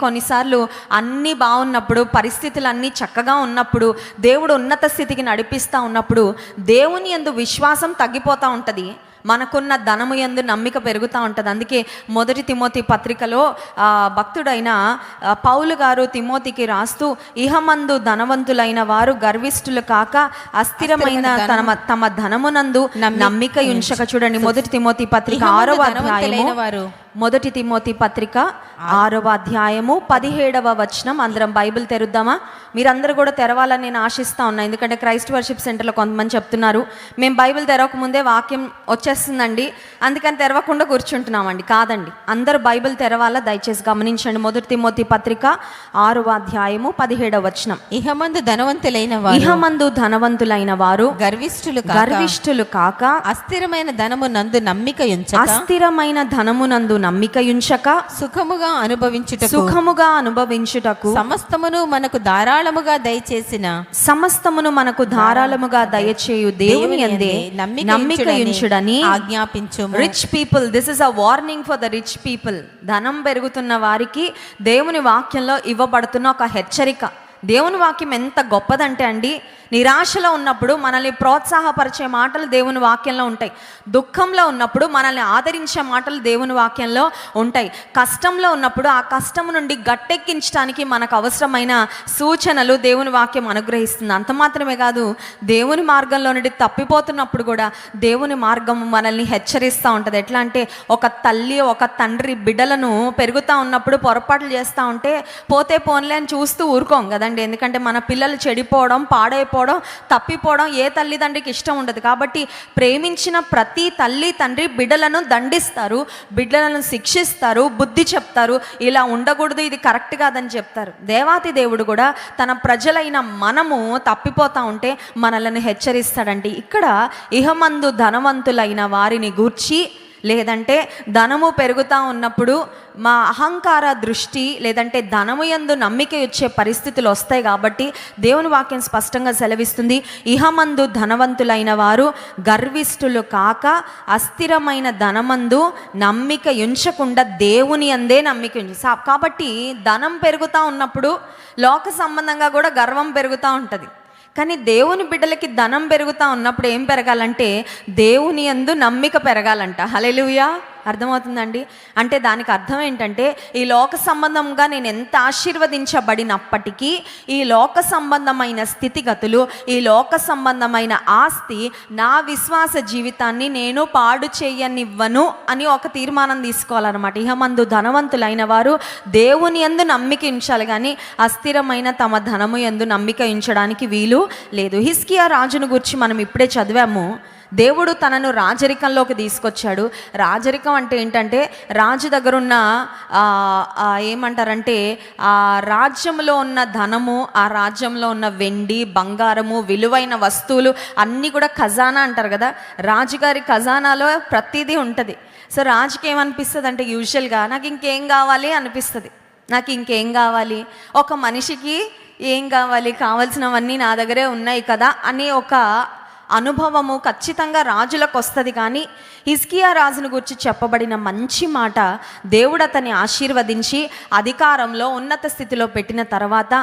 కొన్నిసార్లు అన్నీ బాగున్నప్పుడు, పరిస్థితులు అన్నీ చక్కగా ఉన్నప్పుడు, దేవుడు ఉన్నత స్థితికి నడిపిస్తూ ఉన్నప్పుడు దేవుని యందు విశ్వాసం తగ్గిపోతూ ఉంటుంది, మనకున్న ధనము యందు నమ్మిక పెరుగుతూ ఉంటుంది. అందుకే మొదటి తిమోతి పత్రికలో భక్తుడైన పౌలు గారు తిమోతికి రాస్తూ, ఇహమందు ధనవంతులైన వారు గర్విష్ఠులు కాక అస్థిరమైన తమ ధనమునందు నమ్మిక ఉంచక. చూడండి, మొదటి తిమోతి పత్రిక 6వ అధ్యాయము, మొదటి తిమోతి పత్రిక 6వ అధ్యాయము 17వ వచనం. అందరం బైబిల్ తెరుద్దామా? మీరందరూ కూడా తెరవాలని నేను ఆశిస్తూ ఉన్నాను. ఎందుకంటే క్రైస్ట్ వర్షిప్ సెంటర్లో కొంతమంది చెప్తున్నారు, మేము బైబిల్ తెరవకముందే వాక్యం వచ్చేస్తుందండి, అందుకని తెరవకుండా కూర్చుంటున్నామండి. కాదండి, అందరూ బైబిల్ తెరవాలా, దయచేసి గమనించండి. మొదటి తిమోతి పత్రిక 6వ అధ్యాయము 17వ వచనం. ఇహమందు ధనవంతులైన వారు గర్విష్ఠులు కాక అస్థిరమైన ధనమునందు నమ్మిక ఉంచక సుఖముగా అనుభవించుటకు సమస్తమును మనకు ధారాళముగా దయచేయు దేవుని యందే నమ్మిక ఉంచుడని ఆజ్ఞాపించు. Rich people, this is a warning for the rich people. ధనం పెరుగుతున్న వారికి దేవుని వాక్యంలో ఇవ్వబడుతున్న ఒక హెచ్చరిక. దేవుని వాక్యం ఎంత గొప్పదంటే అండి, నిరాశలో ఉన్నప్పుడు మనల్ని ప్రోత్సాహపరిచే మాటలు దేవుని వాక్యంలో ఉంటాయి. దుఃఖంలో ఉన్నప్పుడు మనల్ని ఆదరించే మాటలు దేవుని వాక్యంలో ఉంటాయి. కష్టంలో ఉన్నప్పుడు ఆ కష్టం నుండి గట్టెక్కించడానికి మనకు అవసరమైన సూచనలు దేవుని వాక్యం అనుగ్రహిస్తుంది. అంత మాత్రమే కాదు, దేవుని మార్గంలో నుండి తప్పిపోతున్నప్పుడు కూడా దేవుని మార్గం మనల్ని హెచ్చరిస్తూ ఉంటుంది. ఎట్లా అంటే, ఒక తల్లి ఒక తండ్రి బిడ్డలను పెరుగుతూ ఉన్నప్పుడు పొరపాట్లు చేస్తూ ఉంటే పోతే పోన్లే అని చూస్తూ ఊరుకోం కదండి. ఎందుకంటే మన పిల్లలు చెడిపోవడం, పాడైపోవడం, తప్పిపోవడం ఏ తల్లిదండ్రికి ఇష్టం ఉండదు. కాబట్టి ప్రేమించిన ప్రతి తల్లి తండ్రి బిడ్డలను దండిస్తారు, బిడ్డలను శిక్షిస్తారు, బుద్ధి చెప్తారు, ఇలా ఉండకూడదు, ఇది కరెక్ట్ కాదని చెప్తారు. దేవాతి దేవుడు కూడా తన ప్రజలైన మనము తప్పిపోతూ ఉంటే మనల్ని హెచ్చరిస్తాడండి. ఇక్కడ ఇహమందు ధనవంతులైన వారిని గూర్చి, లేదంటే ధనము పెరుగుతూ ఉన్నప్పుడు మా అహంకార దృష్టి, లేదంటే ధనము యందు నమ్మిక వచ్చే పరిస్థితులు వస్తాయి. కాబట్టి దేవుని వాక్యం స్పష్టంగా సెలవిస్తుంది, ఇహమందు ధనవంతులైన వారు గర్విష్ఠులు కాక అస్థిరమైన ధనమందు నమ్మిక ఉంచకుండా దేవుని యందే నమ్మిక ఉంచు. కాబట్టి ధనం పెరుగుతూ ఉన్నప్పుడు లోక సంబంధంగా కూడా గర్వం పెరుగుతూ ఉంటుంది. కానీ దేవుని బిడ్డలకి ధనం పెరుగుతూ ఉన్నప్పుడు ఏం పెరగాలంటే దేవుని యందు నమ్మిక పెరగాలంట. హల్లెలూయా! అర్థమవుతుందండి? అంటే దానికి అర్థం ఏంటంటే, ఈ లోక సంబంధంగా నేను ఎంత ఆశీర్వదించబడినప్పటికీ ఈ లోక సంబంధమైన స్థితిగతులు, ఈ లోక సంబంధమైన ఆస్తి నా విశ్వాస జీవితాన్ని నేను పాడు చేయనివ్వను అని ఒక తీర్మానం తీసుకోవాలన్నమాట. ఇహమందు ధనవంతులైన వారు దేవుని యందు నమ్మిక ఉంచాలి, కానీ అస్థిరమైన తమ ధనము యందు నమ్మిక ఉంచడానికి వీలు లేదు. హిజ్కియా రాజును గురించి మనం ఇప్పుడే చదివాము. దేవుడు తనను రాజరికంలోకి తీసుకొచ్చాడు. రాజరికం అంటే ఏంటంటే, రాజు దగ్గర ఉన్న ఏమంటారంటే ఆ రాజ్యంలో ఉన్న ధనము, ఆ రాజ్యంలో ఉన్న వెండి, బంగారము, విలువైన వస్తువులు అన్నీ కూడా ఖజానా అంటారు కదా. రాజుగారి ఖజానాలో ప్రతిదీ ఉంటుంది. సో రాజుకి ఏమనిపిస్తుంది అంటే, యూజువల్గా నాకు ఇంకేం కావాలి అనిపిస్తుంది. నాకు ఇంకేం కావాలి, ఒక మనిషికి ఏం కావాలి, కావాల్సినవన్నీ నా దగ్గరే ఉన్నాయి కదా అనే ఒక అనుభవము ఖచ్చితంగా రాజులకు వస్తుంది. కానీ హిజ్కియా రాజును గురించి చెప్పబడిన మంచి మాట, దేవుడు అతన్ని ఆశీర్వదించి అధికారంలో ఉన్నత స్థితిలో పెట్టిన తర్వాత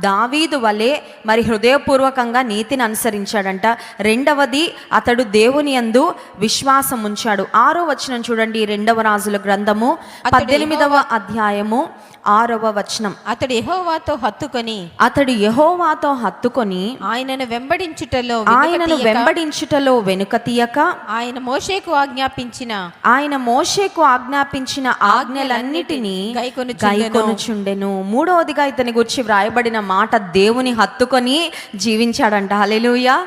దావీదు వలె మరి హృదయపూర్వకంగా నీతిని అనుసరించాడంట. రెండవది, అతడు దేవుని యందు విశ్వాసం ఉంచాడు. 6వ వచనం చూడండి, 2వ రాజుల గ్రంథము 18వ అధ్యాయము 6వ వచనం. అతడు యెహోవాతో హత్తుకొని ఆయనను వెంబడించుటలో వెనుక తీయక ఆయన మోషేకు ఆజ్ఞాపించిన ఆజ్ఞలన్నిటినీ గైకొనుచుండెను. మూడవదిగా ఇతని గురించి వ్రాయబడిన మాట, దేవుని హత్తుకొని జీవించాడంట. హల్లెలూయా!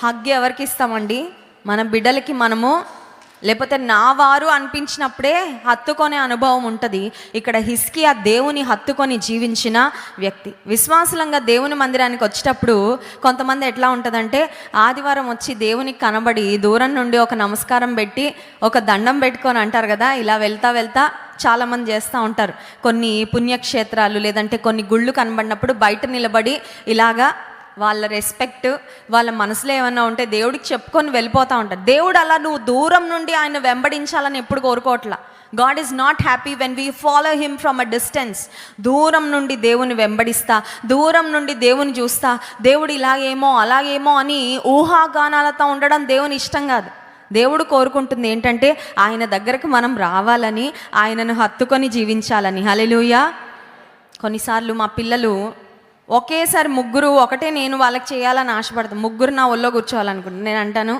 హగ్ ఎవరికి ఇస్తామండి? మన బిడ్డలకి మనము, లేకపోతే నా వారు అనిపించినప్పుడే హత్తుకొనే అనుభవం ఉంటుంది. ఇక్కడ హిజ్కియా దేవుని హత్తుకొని జీవించిన వ్యక్తి. విశ్వాసలంగా దేవుని మందిరానికి వచ్చేటప్పుడు కొంతమంది ఎట్లా ఉంటుందంటే, ఆదివారం వచ్చి దేవునికి కనబడి దూరం నుండి ఒక నమస్కారం పెట్టి ఒక దండం పెట్టుకొని అంటారు కదా, ఇలా వెళ్తా చాలామంది చేస్తూ ఉంటారు. కొన్ని పుణ్యక్షేత్రాలు లేదంటే కొన్ని గుళ్ళు కనబడినప్పుడు బయట నిలబడి ఇలాగా వాళ్ళ రెస్పెక్ట్, వాళ్ళ మనసులో ఏమన్నా ఉంటే దేవుడికి చెప్పుకొని వెళ్ళిపోతూ ఉంటారు. దేవుడు అలా నువ్వు దూరం నుండి ఆయన వెంబడించాలని ఎప్పుడు కోరుకోవట్లా. God is not happy when we follow him from a distance. దూరం నుండి దేవుని వెంబడిస్తా, దూరం నుండి దేవుని చూస్తా, దేవుడు ఇలాగేమో అలాగేమో అని ఊహాగానాలతో ఉండడం దేవుని ఇష్టం కాదు. దేవుడు కోరుకుంటుంది ఏంటంటే ఆయన దగ్గరకు మనం రావాలని, ఆయనను హత్తుకొని జీవించాలని. హల్లెలూయా. కొన్నిసార్లు మా పిల్లలు ఒకేసారి ముగ్గురు ఒకటే నేను వాళ్ళకి చేయాలని ఆశపడతాను. ముగ్గురు నా ఒళ్ళో కూర్చోవాలనుకుంటున్నాను. నేను అంటాను,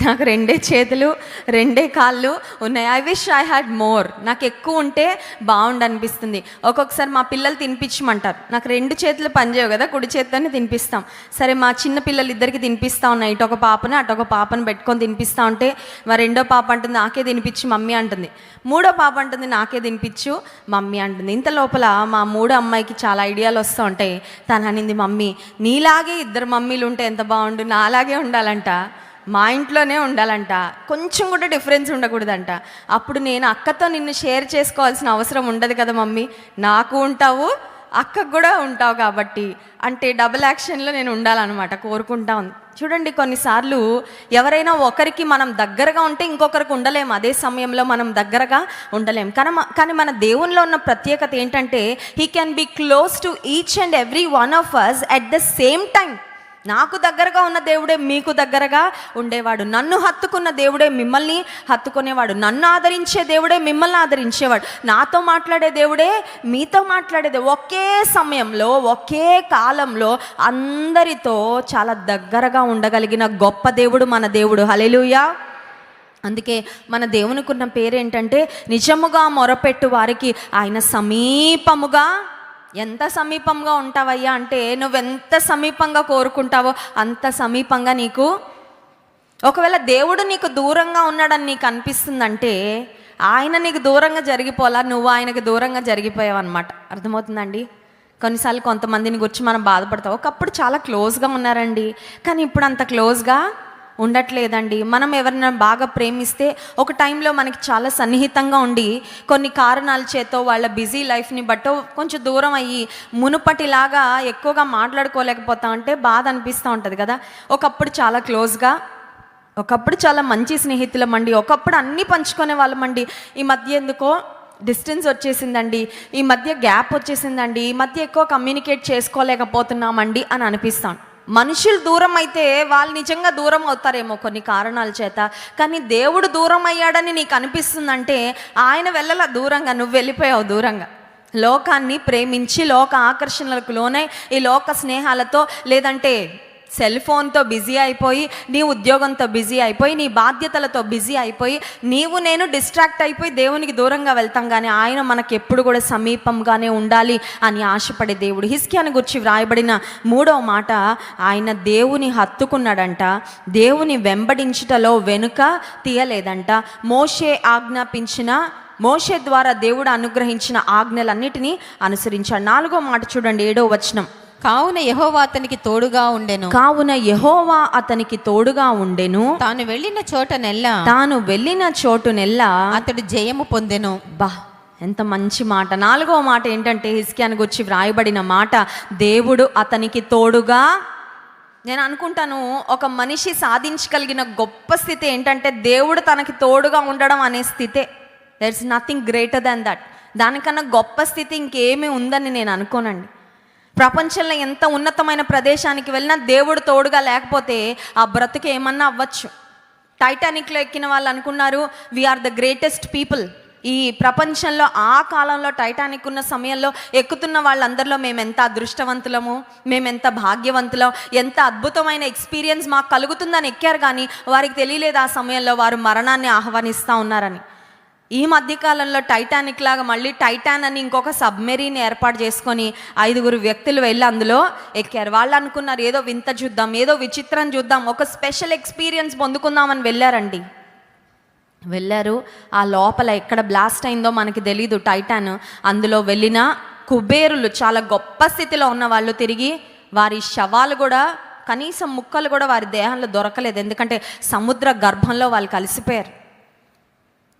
నాకు 2 చేతులు 2 కాళ్ళు ఉన్నాయి. I wish I had more. నాకు ఎక్కువ ఉంటే బాగుండు అనిపిస్తుంది. ఒక్కొక్కసారి మా పిల్లలు తినిపించమంటారు. నాకు 2 చేతులు పనిచేయవు కదా, కుడి చేతితోనే తినిపిస్తాం. సరే, మా చిన్న పిల్లలు ఇద్దరికి తినిపిస్తా ఉన్నాయి. ఇటు ఒక పాపను అటు ఒక పాపను పెట్టుకొని తినిపిస్తూ ఉంటే మా రెండో పాప అంటుంది నాకే తినిపించు మమ్మీ అంటుంది. మూడో పాప అంటుంది నాకే తినిపించు మమ్మీ అంటుంది. ఇంత లోపల మా మూడో అమ్మాయికి చాలా ఐడియాలు వస్తూ ఉంటాయి. తను అనింది, మమ్మీ నీలాగే 2 మమ్మీలు ఉంటే ఎంత బాగుండు, నాలాగే ఉండాలంట, మా ఇంట్లోనే ఉండాలంట, కొంచెం కూడా డిఫరెన్స్ ఉండకూడదంట. అప్పుడు నేను అక్కతో నిన్ను షేర్ చేసుకోవాల్సిన అవసరం ఉండదు కదా మమ్మీ, నాకు ఉంటావు అక్కకు కూడా ఉంటావు కాబట్టి అంటే డబుల్ యాక్షన్లో నేను ఉండాలన్నమాట కోరుకుంటా ఉంది. చూడండి, కొన్నిసార్లు ఎవరైనా ఒకరికి మనం దగ్గరగా ఉంటే ఇంకొకరికి ఉండలేము, అదే సమయంలో మనం దగ్గరగా ఉండలేము. కానీ మన దేవునిలో ఉన్న ప్రత్యేకత ఏంటంటే he can be close to each and every one of us at the same time. నాకు దగ్గరగా ఉన్న దేవుడే మీకు దగ్గరగా ఉండేవాడు. నన్ను హత్తుకున్న దేవుడే మిమ్మల్ని హత్తుకునేవాడు. నన్ను ఆదరించే దేవుడే మిమ్మల్ని ఆదరించేవాడు. నాతో మాట్లాడే దేవుడే మీతో మాట్లాడేది. ఒకే సమయంలో ఒకే కాలంలో అందరితో చాలా దగ్గరగా ఉండగలిగిన గొప్ప దేవుడు మన దేవుడు. హల్లెలూయా. అందుకే మన దేవునికి ఉన్న పేరేంటంటే నిజముగా మొరపెట్టు వారికి ఆయన సమీపముగా. ఎంత సమీపంగా ఉంటావయ్యా అంటే నువ్వెంత సమీపంగా కోరుకుంటావో అంత సమీపంగా నీకు. ఒకవేళ దేవుడు నీకు దూరంగా ఉన్నాడని నీకు అనిపిస్తుందంటే ఆయన నీకు దూరంగా జరిగిపోలా, నువ్వు ఆయనకు దూరంగా జరిగిపోయావు అనమాట. అర్థమవుతుందండి? కొన్నిసార్లు కొంతమందిని గురించి మనం బాధపడతాం. ఒకప్పుడు చాలా క్లోజ్గా ఉన్నారండి, కానీ ఇప్పుడు అంత క్లోజ్గా ఉండట్లేదండి. మనం ఎవరైనా బాగా ప్రేమిస్తే ఒక టైంలో మనకి చాలా సన్నిహితంగా ఉండి కొన్ని కారణాల చేతో వాళ్ళ బిజీ లైఫ్ని బట్టో కొంచెం దూరం అయ్యి మునుపటిలాగా ఎక్కువగా మాట్లాడుకోలేకపోతా ఉంటే బాధ అనిపిస్తూ ఉంటుంది కదా. ఒకప్పుడు చాలా క్లోజ్గా, ఒకప్పుడు చాలా మంచి స్నేహితులమండి, ఒకప్పుడు అన్నీ పంచుకునే వాళ్ళమండి. ఈ మధ్య ఎందుకో డిస్టెన్స్ వచ్చేసిందండి, ఈ మధ్య గ్యాప్ వచ్చేసిందండి, ఈ మధ్య ఎక్కువ కమ్యూనికేట్ చేసుకోలేకపోతున్నామండి అని అనిపిస్తాం. మనుషులు దూరం అయితే వాళ్ళు నిజంగా దూరం అవుతారేమో కొన్ని కారణాల చేత, కానీ దేవుడు దూరం అయ్యాడని నీకు అనిపిస్తుందంటే ఆయన వెళ్ళలా దూరంగా, నువ్వు వెళ్ళిపోయావు దూరంగా. లోకాన్ని ప్రేమించి లోక ఆకర్షణలకు లోనై ఈ లోక స్నేహాలతో, లేదంటే సెల్ ఫోన్తో బిజీ అయిపోయి, నీ ఉద్యోగంతో బిజీ అయిపోయి, నీ బాధ్యతలతో బిజీ అయిపోయి నీవు నేను డిస్ట్రాక్ట్ అయిపోయి దేవునికి దూరంగా వెళ్తాం. కానీ ఆయన మనకు ఎప్పుడు కూడా సమీపంగానే ఉండాలి అని ఆశపడే దేవుడు. హిజ్కియాను గురించి వ్రాయబడిన 3వ మాట, ఆయన దేవుని హత్తుకున్నాడంట, దేవుని వెంబడించుటలో వెనుక తీయలేదంట. మోషే ద్వారా దేవుడు అనుగ్రహించిన ఆజ్ఞలన్నిటినీ అనుసరించాడు. 4వ మాట చూడండి, 7వ వచనం. కావున యెహోవా అతనికి తోడుగా ఉండెను. తాను వెళ్ళిన చోటునెల్లా అతడు జయము పొందెను. బా, ఎంత మంచి మాట. 4వ మాట ఏంటంటే హిజ్కియాను గురించి వ్రాయబడిన మాట, దేవుడు అతనికి తోడుగా. నేను అనుకుంటాను ఒక మనిషి సాధించగలిగిన గొప్ప స్థితి ఏంటంటే దేవుడు తనకి తోడుగా ఉండడం అనే స్థితే. There is nothing greater than that. దానికన్నా గొప్ప స్థితి ఇంకేమీ ఉందని నేను అనుకోనండి. ప్రపంచంలో ఎంత ఉన్నతమైన ప్రదేశానికి వెళ్ళినా దేవుడు తోడుగా లేకపోతే ఆ బ్రతుకు ఏమన్నా అవ్వచ్చు. టైటానిక్లో ఎక్కిన వాళ్ళు అనుకున్నారు వీఆర్ ద గ్రేటెస్ట్ పీపుల్. ఈ ప్రపంచంలో ఆ కాలంలో టైటానిక్ ఉన్న సమయంలో ఎక్కుతున్న వాళ్ళందరిలో మేమెంత అదృష్టవంతులము, మేమెంత భాగ్యవంతులం, ఎంత అద్భుతమైన ఎక్స్పీరియన్స్ మాకు కలుగుతుందని ఎక్కారు. కానీ వారికి తెలియలేదు ఆ సమయంలో వారు మరణాన్ని ఆహ్వానిస్తూ ఉన్నారని. ఈ మధ్యకాలంలో టైటానిక్ లాగా మళ్ళీ టైటాన్ అని ఇంకొక సబ్మెరీన్ ఏర్పాటు చేసుకొని 5 వ్యక్తులు వెళ్ళి అందులో ఎక్కారు. వాళ్ళు అనుకున్నారు ఏదో వింత చూద్దాం, ఏదో విచిత్రం చూద్దాం, ఒక స్పెషల్ ఎక్స్పీరియన్స్ పొందుకుందామని వెళ్ళారు. ఆ లోపల ఎక్కడ బ్లాస్ట్ అయిందో మనకి తెలీదు టైటాన్. అందులో వెళ్ళిన కుబేరులు, చాలా గొప్ప స్థితిలో ఉన్న వాళ్ళు, తిరిగి వారి శవాలు కూడా, కనీసం ముక్కలు కూడా వారి దేహంలో దొరకలేదు. ఎందుకంటే సముద్ర గర్భంలో వాళ్ళు కలిసిపోయారు.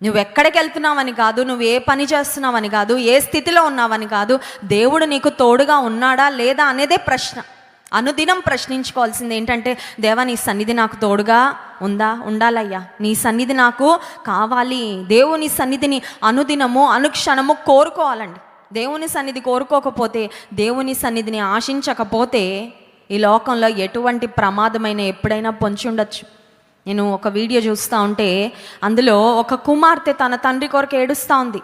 నువ్వు ఎక్కడికి వెళ్తున్నావని కాదు, నువ్వు ఏ పని చేస్తున్నావని కాదు, ఏ స్థితిలో ఉన్నావని కాదు, దేవుడు నీకు తోడుగా ఉన్నాడా లేదా అనేదే ప్రశ్న. అనుదినం ప్రశ్నించుకోవాల్సింది ఏంటంటే, దేవా నీ సన్నిధి నాకు తోడుగా ఉందా? ఉండాలయ్యా, నీ సన్నిధి నాకు కావాలి. దేవుని సన్నిధిని అనుదినము అనుక్షణము కోరుకోవాలండి. దేవుని సన్నిధి కోరుకోకపోతే, దేవుని సన్నిధిని ఆశించకపోతే ఈ లోకంలో ఎటువంటి ప్రమాదమైన ఎప్పుడైనా పొంచి ఉండొచ్చు. నేను ఒక వీడియో చూస్తూ ఉంటే అందులో ఒక కుమార్తె తన తండ్రి కొరకు ఏడుస్తూ ఉంది.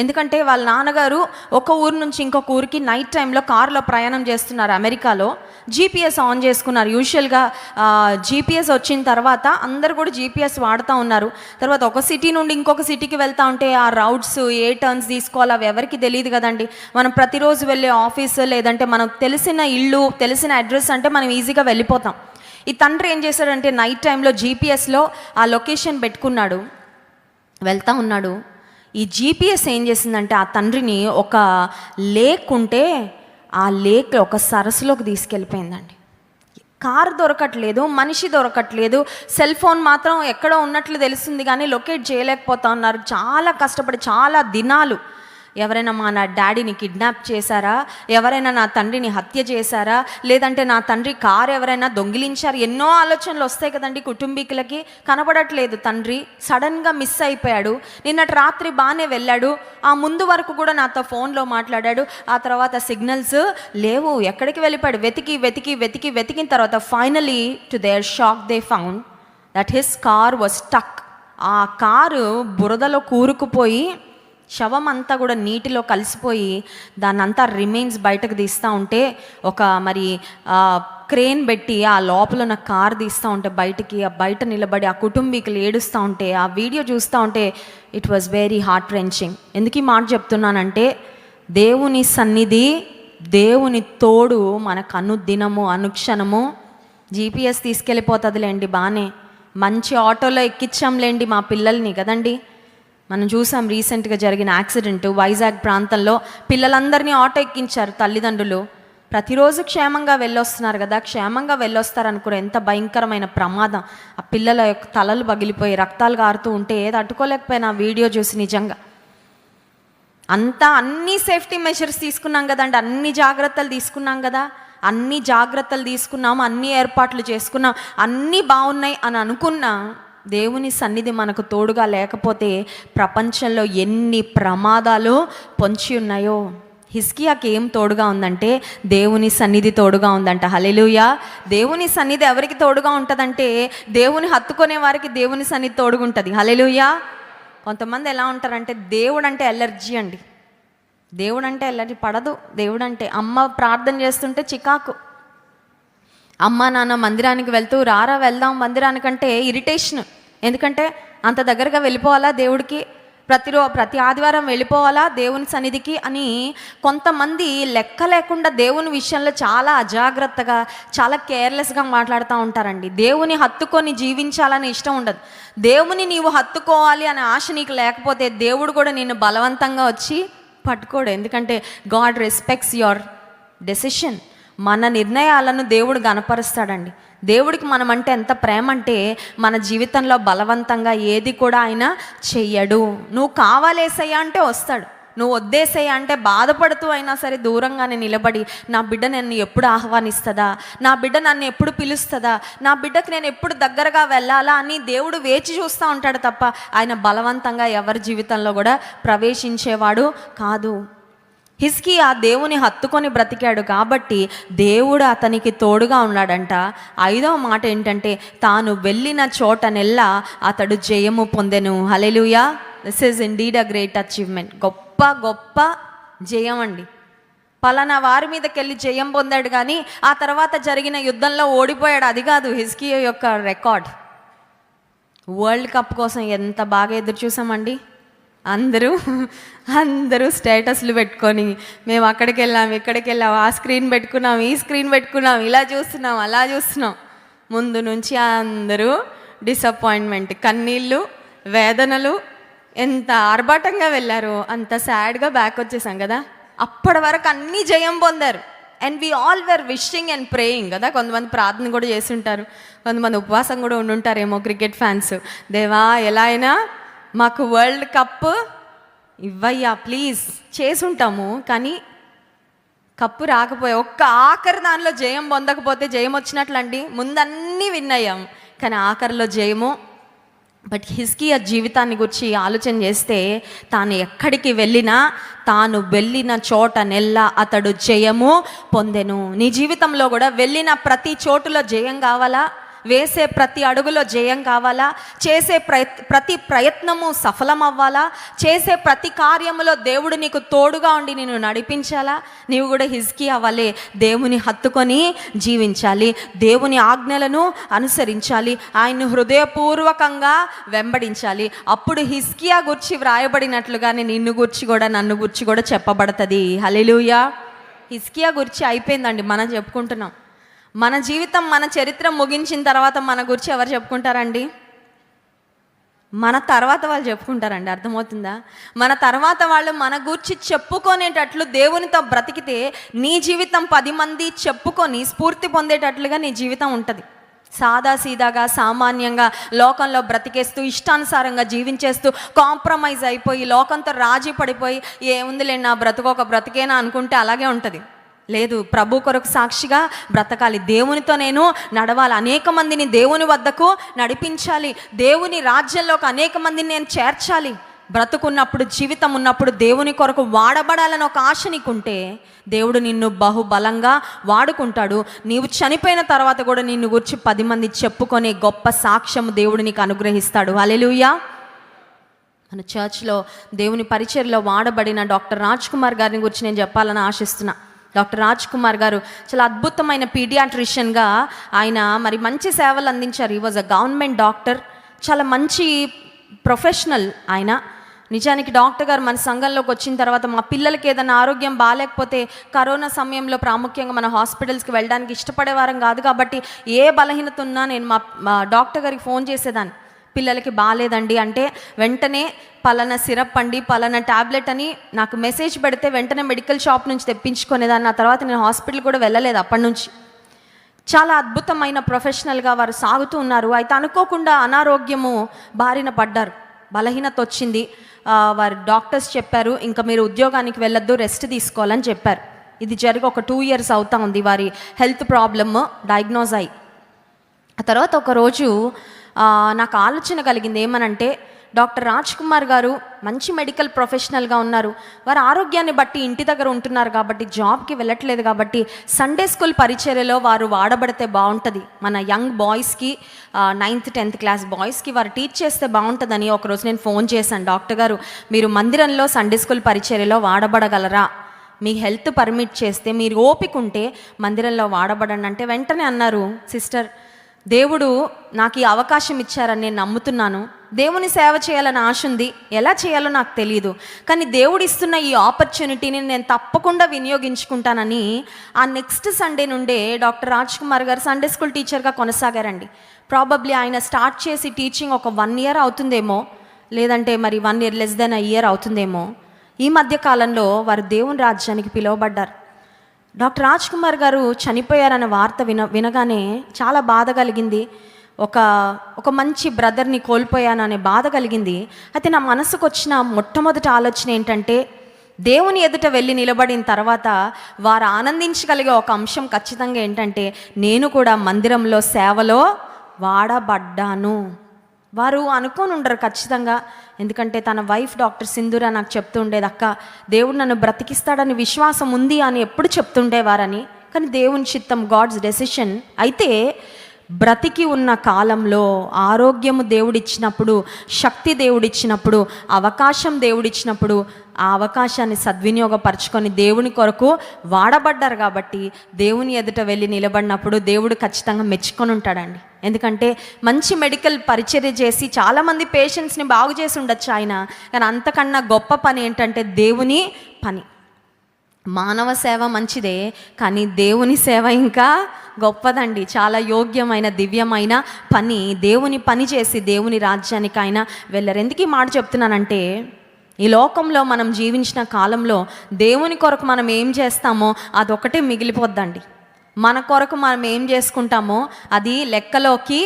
ఎందుకంటే వాళ్ళ నాన్నగారు ఒక ఊరు నుంచి ఇంకొక ఊరికి నైట్ టైంలో కారులో ప్రయాణం చేస్తున్నారు. అమెరికాలో జీపీఎస్ ఆన్ చేసుకున్నారు. యూజువల్గా జీపీఎస్ వచ్చిన తర్వాత అందరు కూడా జీపీఎస్ వాడుతూ ఉన్నారు. తర్వాత ఒక సిటీ నుండి ఇంకొక సిటీకి వెళ్తూ ఉంటే ఆ రౌట్స్ ఏ టర్న్స్ తీసుకోవాలి అవి ఎవరికి తెలియదు కదండి. మనం ప్రతిరోజు వెళ్ళే ఆఫీస్ లేదంటే మనకు తెలిసిన ఇల్లు, తెలిసిన అడ్రస్ అంటే మనం ఈజీగా వెళ్ళిపోతాం. ఈ తండ్రి ఏం చేశాడంటే నైట్ టైంలో జీపీఎస్లో ఆ లొకేషన్ పెట్టుకున్నాడు, వెళ్తూ ఉన్నాడు. ఈ జీపీఎస్ ఏం చేసిందంటే ఆ తండ్రిని ఒక లేక్ ఉంటే ఆ లేక్ ఒక సరస్సులోకి తీసుకెళ్ళిపోయిందండి. కారు దొరకట్లేదు, మనిషి దొరకట్లేదు, సెల్ ఫోన్ మాత్రం ఎక్కడో ఉన్నట్లు తెలుస్తుంది కానీ లొకేట్ చేయలేకపోతా ఉన్నారు. చాలా కష్టపడి చాలా దినాలు ఎవరైనా మా నా డాడీని కిడ్నాప్ చేశారా, ఎవరైనా నా తండ్రిని హత్య చేశారా, లేదంటే నా తండ్రి కారు ఎవరైనా దొంగిలించారు, ఎన్నో ఆలోచనలు వస్తాయి కదండి కుటుంబీకులకి. కనబడట్లేదు తండ్రి, సడన్గా మిస్ అయిపోయాడు. నిన్నటి రాత్రి బాగానే వెళ్ళాడు, ఆ ముందు వరకు కూడా నాతో ఫోన్లో మాట్లాడాడు. ఆ తర్వాత సిగ్నల్స్ లేవు, ఎక్కడికి వెళ్ళిపోయాడు. వెతికిన తర్వాత finally to their shock they found that his car was stuck. ఆ కారు బురదలో కూరుకుపోయి శవం అంతా కూడా నీటిలో కలిసిపోయి దాన్నంతా రిమైన్స్ బయటకు తీస్తూ ఉంటే ఒక మరి క్రేన్ పెట్టి ఆ లోపల ఉన్న కార్ తీస్తూ ఉంటే బయటికి, ఆ బయట నిలబడి ఆ కుటుంబీకులు ఏడుస్తూ ఉంటే ఆ వీడియో చూస్తూ ఉంటే it was very heart wrenching. ఎందుకు ఈ మాట చెప్తున్నానంటే, దేవుని సన్నిధి, దేవుని తోడు మనకు అనుదినము అనుక్షణము. జీపీఎస్ తీసుకెళ్ళిపోతుందిలేండి, బాగానే మంచి ఆటోలో ఎక్కించాంలేండి మా పిల్లల్ని కదండి. మనం చూసాం రీసెంట్గా జరిగిన యాక్సిడెంట్ వైజాగ్ ప్రాంతంలో పిల్లలందరినీ ఆటో ఎక్కించారు తల్లిదండ్రులు. ప్రతిరోజు క్షేమంగా వెళ్ళొస్తున్నారు కదా, క్షేమంగా వెళ్ళొస్తారు అనుకుని ఎంత భయంకరమైన ప్రమాదం. ఆ పిల్లల యొక్క తలలు పగిలిపోయి రక్తాలు కారుతూ ఉంటే ఏది అట్టుకోలేకపోయినా ఆ వీడియో చూసి. నిజంగా అన్ని సేఫ్టీ మెషర్స్ తీసుకున్నాం కదండి, అన్ని జాగ్రత్తలు తీసుకున్నాం కదా, అన్ని జాగ్రత్తలు తీసుకున్నాము, అన్ని ఏర్పాట్లు చేసుకున్నాం, అన్నీ బాగున్నాయి అని అనుకున్నా దేవుని సన్నిధి మనకు తోడుగా లేకపోతే ప్రపంచంలో ఎన్ని ప్రమాదాలు పొంచి ఉన్నాయో. హిజ్కియాకి ఏం తోడుగా ఉందంటే దేవుని సన్నిధి తోడుగా ఉందంట. హల్లెలూయా. దేవుని సన్నిధి ఎవరికి తోడుగా ఉంటుందంటే దేవుని హత్తుకునే వారికి దేవుని సన్నిధి తోడుగా ఉంటుంది. హల్లెలూయా. కొంతమంది ఎలా ఉంటారంటే దేవుడు అంటే ఎలర్జీ అండి, దేవుడు అంటే ఎలర్జీ పడదు. దేవుడు అంటే అమ్మ ప్రార్థన చేస్తుంటే చికాకు, అమ్మ నాన్న మందిరానికి వెళ్తూ రారా వెళ్దాం మందిరానికంటే ఇరిటేషన్. ఎందుకంటే అంత దగ్గరగా వెళ్ళిపోవాలా దేవుడికి, ప్రతి ఆదివారం వెళ్ళిపోవాలా దేవుని సన్నిధికి అని కొంతమంది లెక్క లేకుండా దేవుని విషయంలో చాలా అజాగ్రత్తగా, చాలా కేర్లెస్గా మాట్లాడుతూ ఉంటారండి. దేవుని హత్తుకొని జీవించాలని ఇష్టం ఉండదు. దేవుని నీవు హత్తుకోవాలి అనే ఆశ నీకు లేకపోతే దేవుడు కూడా నిన్ను బలవంతంగా వచ్చి పట్టుకోడు. ఎందుకంటే గాడ్ రెస్పెక్ట్స్ యువర్ డెసిషన్. మన నిర్ణయాలను దేవుడు గణపరుస్తాడండి. దేవుడికి మనం అంటే ఎంత ప్రేమ అంటే మన జీవితంలో బలవంతంగా ఏది కూడా ఆయన చెయ్యడు. నువ్వు కావాలేసయ్యా అంటే వస్తాడు, నువ్వు వద్దేసయ్యా అంటే బాధపడుతూ అయినా సరే దూరంగానే నిలబడి నా బిడ్డ నన్ను ఎప్పుడు ఆహ్వానిస్తుందా, నా బిడ్డ నన్ను ఎప్పుడు పిలుస్తుందా, నా బిడ్డకి నేను ఎప్పుడు దగ్గరగా వెళ్ళాలా అని దేవుడు వేచి చూస్తూ ఉంటాడు తప్ప ఆయన బలవంతంగా ఎవరి జీవితంలో కూడా ప్రవేశించేవాడు కాదు. హిజ్కియా దేవుని హత్తుకొని బ్రతికాడు కాబట్టి దేవుడు అతనికి తోడుగా ఉన్నాడంట. 5వ మాట ఏంటంటే తాను వెళ్ళిన చోటనెల్లా అతడు జయము పొందెను. Hallelujah. This is indeed a great achievement. గొప్ప జయం అండి. పలానా వారి మీదకి వెళ్ళి జయం పొందాడు కానీ ఆ తర్వాత జరిగిన యుద్ధంలో ఓడిపోయాడు, అది కాదు హిజ్కియా యొక్క రికార్డ్. వరల్డ్ కప్ కోసం ఎంత బాగా ఎదురు చూసామండి. అందరూ స్టేటస్లు పెట్టుకొని మేము అక్కడికి వెళ్ళాం, ఇక్కడికి వెళ్ళాం, ఆ స్క్రీన్ పెట్టుకున్నాం, ఈ స్క్రీన్ పెట్టుకున్నాం, ఇలా చూస్తున్నాం, అలా చూస్తున్నాం. ముందు నుంచి అందరూ డిసప్పాయింట్మెంట్, కన్నీళ్ళు, వేదనలు, ఎంత ఆర్భాటంగా వెళ్ళారో అంత సాడ్గా బ్యాక్ వచ్చేసాం కదా. అప్పటి వరకు అన్నీ జయం పొందారు. And we all were wishing and praying కదా. కొంతమంది ప్రార్థన కూడా చేసి ఉంటారు, కొంతమంది ఉపవాసం కూడా ఉండుంటారేమో క్రికెట్ ఫ్యాన్స్. దేవా ఎలా అయినా మాకు వరల్డ్ కప్ ఇవ్వయ్యా ప్లీజ్ చేసుంటాము, కానీ కప్పు రాకపోయే ఒక్క ఆఖరి దానిలో జయం పొందకపోతే జయం వచ్చినట్లండి. ముందన్నీ విన్నయ్యాం, కానీ ఆఖరిలో జయము. బట్ హిజ్కియా జీవితాన్ని గురించి ఆలోచన చేస్తే తాను ఎక్కడికి వెళ్ళినా తాను వెళ్ళిన చోట నెల్లా అతడు జయము పొందెను. నీ జీవితంలో కూడా వెళ్ళిన ప్రతి చోటులో జయం కావాలా? వేసే ప్రతి అడుగులో జయం కావాలా? చేసే ప్రతి ప్రయత్నము సఫలం అవ్వాలా? చేసే ప్రతి కార్యములో దేవుడు నీకు తోడుగా ఉండి నిన్ను నడిపించాలా? నీవు కూడా హిజ్కియా వలె దేవుని హత్తుకొని జీవించాలి, దేవుని ఆజ్ఞలను అనుసరించాలి, ఆయన్ను హృదయపూర్వకంగా వెంబడించాలి. అప్పుడు హిజ్కియా గురించి వ్రాయబడినట్లుగానే నిన్ను గురించి కూడా నన్ను గురించి కూడా చెప్పబడుతుంది. హల్లెలూయా. హిజ్కియా గురించి అయిపోయిందండి, మనం చెప్పుకుంటున్నాం. మన జీవితం, మన చరిత్ర ముగించిన తర్వాత మన గురించి ఎవరు చెప్పుకుంటారండి? మన తర్వాత వాళ్ళు చెప్పుకుంటారండి. అర్థమవుతుందా? మన తర్వాత వాళ్ళు మన గురించి చెప్పుకునేటట్లు దేవునితో బ్రతికితే నీ జీవితం 10 మంది చెప్పుకొని స్ఫూర్తి పొందేటట్లుగా నీ జీవితం ఉంటుంది. సాదాసీదాగా సామాన్యంగా లోకంలో బ్రతికేస్తూ ఇష్టానుసారంగా జీవించేస్తూ కాంప్రమైజ్ అయిపోయి లోకంతో రాజీ పడిపోయి ఏముందిలే నా బ్రతుకు ఒక బ్రతికేనా అనుకుంటే అలాగే ఉంటుంది. లేదు, ప్రభు కొరకు సాక్షిగా బ్రతకాలి, దేవునితో నేను నడవాలి, అనేక మందిని దేవుని వద్దకు నడిపించాలి, దేవుని రాజ్యంలోకి అనేక మందిని నేను చేర్చాలి. బ్రతుకున్నప్పుడు, జీవితం ఉన్నప్పుడు దేవుని కొరకు వాడబడాలని ఒక ఆశ నీకుంటే దేవుడు నిన్ను బహుబలంగా వాడుకుంటాడు. నీవు చనిపోయిన తర్వాత కూడా నిన్ను గురించి 10 మంది చెప్పుకునే గొప్ప సాక్ష్యము దేవుడు నీకు అనుగ్రహిస్తాడు. హల్లెలూయా. మన చర్చ్లో దేవుని పరిచర్యలో వాడబడిన డాక్టర్ రాజ్ కుమార్ గారిని గురించి నేను చెప్పాలని ఆశిస్తున్నా. డాక్టర్ రాజ్ కుమార్ గారు చాలా అద్భుతమైన పీడియాట్రిషియన్గా ఆయన మరి మంచి సేవలు అందించారు. ఈ వాజ్ అ గవర్నమెంట్ డాక్టర్, చాలా మంచి ప్రొఫెషనల్ ఆయన. నిజానికి డాక్టర్ గారు మన సంఘంలోకి వచ్చిన తర్వాత మా పిల్లలకి ఏదైనా ఆరోగ్యం బాగాలేకపోతే కరోనా సమయంలో ప్రాముఖ్యంగా మన హాస్పిటల్స్కి వెళ్ళడానికి ఇష్టపడేవారం కాదు. కాబట్టి ఏ బలహీనత ఉన్నా నేను మా డాక్టర్ గారికి ఫోన్ చేసేదాన్ని. పిల్లలకి బాగాలేదండి అంటే వెంటనే పలానా సిరప్ అండి, పలానా ట్యాబ్లెట్ అని నాకు మెసేజ్ పెడితే వెంటనే మెడికల్ షాప్ నుంచి తెప్పించుకునేదాన్ని. ఆ తర్వాత నేను హాస్పిటల్ కూడా వెళ్ళలేదు అప్పటి నుంచి. చాలా అద్భుతమైన ప్రొఫెషనల్గా వారు సాగుతూ ఉన్నారు. అయితే అనుకోకుండా అనారోగ్యము బారిన పడ్డారు, బలహీనత వచ్చింది. వారి డాక్టర్స్ చెప్పారు, ఇంకా మీరు ఉద్యోగానికి వెళ్ళొద్దు, రెస్ట్ తీసుకోవాలని చెప్పారు. ఇది జరిగి ఒక 2 years అవుతా ఉంది వారి హెల్త్ ప్రాబ్లమ్ డయాగ్నోజ్ అయ్యి. ఆ తర్వాత ఒకరోజు నాకు ఆలోచన కలిగింది, ఏమనంటే డాక్టర్ రాజ్ కుమార్ గారు మంచి మెడికల్ ప్రొఫెషనల్గా ఉన్నారు, వారు ఆరోగ్యాన్ని బట్టి ఇంటి దగ్గర ఉంటున్నారు కాబట్టి జాబ్కి వెళ్ళట్లేదు కాబట్టి సండే స్కూల్ పరిచర్యలో వారు వాడబడితే బాగుంటుంది, మన యంగ్ బాయ్స్కి 9th 10th క్లాస్ బాయ్స్కి వారు టీచ్ చేస్తే బాగుంటుందని ఒకరోజు నేను ఫోన్ చేశాను. డాక్టర్ గారు, మీరు మందిరంలో సండే స్కూల్ పరిచర్యలో వాడబడగలరా? మీ హెల్త్ పర్మిట్ చేస్తే, మీరు ఓపిక ఉంటే మందిరంలో వాడబడండి అంటే వెంటనే అన్నారు, సిస్టర్ దేవుడు నాకు ఈ అవకాశం ఇచ్చారని నేను నమ్ముతున్నాను, దేవుని సేవ చేయాలని ఆశ ఉంది, ఎలా చేయాలో నాకు తెలియదు, కానీ దేవుడు ఇస్తున్న ఈ ఆపర్చునిటీని నేను తప్పకుండా వినియోగించుకుంటానని ఆ నెక్స్ట్ సండే నుండే డాక్టర్ రాజ్ కుమార్ గారు సండే స్కూల్ టీచర్గా కొనసాగారండి. ప్రాబబ్లీ ఆయన స్టార్ట్ చేసి టీచింగ్ ఒక 1 year అవుతుందేమో, లేదంటే మరి 1 year less than a year అవుతుందేమో. ఈ మధ్య కాలంలో వారు దేవుని రాజ్యానికి పిలువబడ్డారు. డాక్టర్ రాజ్ కుమార్ గారు చనిపోయారన్న వార్త వినగానే చాలా బాధ కలిగింది. ఒక మంచి బ్రదర్ని కోల్పోయాను అనే బాధ కలిగింది. అయితే నా మనసుకు వచ్చిన మొట్టమొదటి ఆలోచన ఏంటంటే, దేవుని ఎదుట వెళ్ళి నిలబడిన తర్వాత వారు ఆనందించగలిగే ఒక అంశం ఖచ్చితంగా ఏంటంటే, నేను కూడా మందిరంలో సేవలో వాడబడ్డాను. వారు అనుకోని ఉండరు ఖచ్చితంగా, ఎందుకంటే తన వైఫ్ డాక్టర్ సింధూర నాకు చెప్తూ ఉండేది, అక్క దేవుడు నన్ను బ్రతికిస్తాడని విశ్వాసం ఉంది అని ఎప్పుడు చెప్తుండేవారని. కానీ దేవుని చిత్తం, గాడ్స్ డెసిషన్. అయితే బ్రతికి ఉన్న కాలంలో ఆరోగ్యము దేవుడిచ్చినప్పుడు, శక్తి దేవుడిచ్చినప్పుడు, అవకాశం దేవుడిచ్చినప్పుడు ఆ అవకాశాన్ని సద్వినియోగపరచుకొని దేవుని కొరకు వాడబడ్డారు. కాబట్టి దేవుని ఎదుట వెళ్ళి నిలబడినప్పుడు దేవుడు ఖచ్చితంగా మెచ్చుకొని ఉంటాడండి. ఎందుకంటే మంచి మెడికల్ పరిచర్య చేసి చాలామంది పేషెంట్స్ని బాగు చేసి ఉండొచ్చు ఆయన, కానీ అంతకన్నా గొప్ప పని ఏంటంటే దేవుని పని. మానవ సేవ మంచిదే, కానీ దేవుని సేవ ఇంకా గొప్పదండి. చాలా యోగ్యమైన దివ్యమైన పని, దేవుని పని చేసి దేవుని రాజ్యానికి ఆయన వెళ్ళరు. ఎందుకు ఈ మాట చెప్తున్నానంటే, ఈ లోకంలో మనం జీవించిన కాలంలో దేవుని కొరకు మనం ఏం చేస్తామో అదొకటే మిగిలిపోద్దండి. మన కొరకు మనం ఏం చేసుకుంటామో అది లెక్కలోకి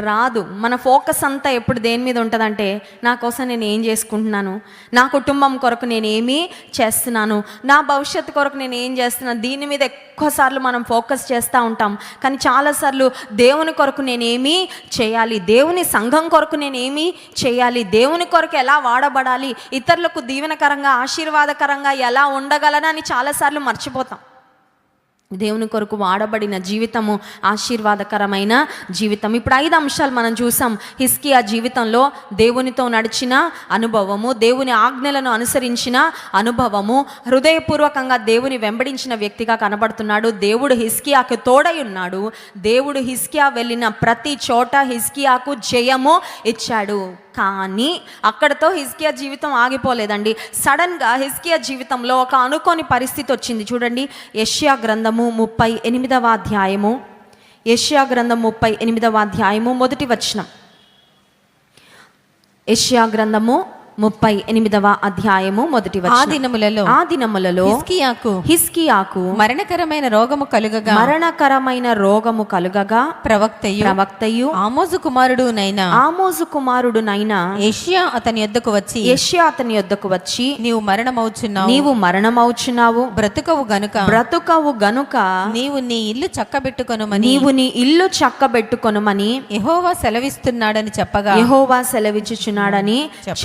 రాదు. మన ఫోకస్ అంతా ఎప్పుడు దేని మీద ఉంటుందంటే, నా కోసం నేను ఏం చేసుకుంటున్నాను, నా కుటుంబం కొరకు నేను ఏమీ చేస్తున్నాను, నా భవిష్యత్తు కొరకు నేను ఏం చేస్తున్నాను, దీని మీద ఎక్కువసార్లు మనం ఫోకస్ చేస్తూ ఉంటాం. కానీ చాలాసార్లు దేవుని కొరకు నేనేమీ చేయాలి, దేవుని సంఘం కొరకు నేనేమీ చేయాలి, దేవుని కొరకు ఎలా వాడబడాలి, ఇతరులకు దీవెనకరంగా ఆశీర్వాదకరంగా ఎలా ఉండగలనని చాలాసార్లు మర్చిపోతాం. దేవుని కొరకు వాడబడిన జీవితము ఆశీర్వాదకరమైన జీవితం. ఇప్పుడు 5 అంశాలు మనం చూసాం. హిజ్కియా జీవితంలో దేవునితో నడిచిన అనుభవము, దేవుని ఆజ్ఞలను అనుసరించిన అనుభవము, హృదయపూర్వకంగా దేవుని వెంబడించిన వ్యక్తిగా కనబడుతున్నాడు. దేవుడు హిజ్కియాకు తోడై ఉన్నాడు. దేవుడు హిజ్కియా వెళ్ళిన ప్రతి చోట హిజ్కియాకు జయము ఇచ్చాడు. కానీ అక్కడతో హిజ్కియా జీవితం ఆగిపోలేదండి. సడన్గా హిజ్కియా జీవితంలో ఒక అనుకోని పరిస్థితి వచ్చింది. చూడండి, యెషయా గ్రంథము 38వ అధ్యాయము, యెషయా గ్రంథం 38వ అధ్యాయము మొదటి వచనం. యెషయా గ్రంథము 38వ అధ్యాయము మొదటి వచనం. ఆ దినములలో హిజ్కియాకు మరణకరమైన రోగము కలుగగా ప్రవక్తయు ఆమోజు కుమారుడునైన యెషయా అతని యొద్దకు వచ్చి నీవు మరణమవుచున్నావు, బ్రతుకవు గనుక నీవు నీ ఇల్లు చక్కబెట్టుకొనుమని యెహోవా సెలవిచ్చుచున్నాడని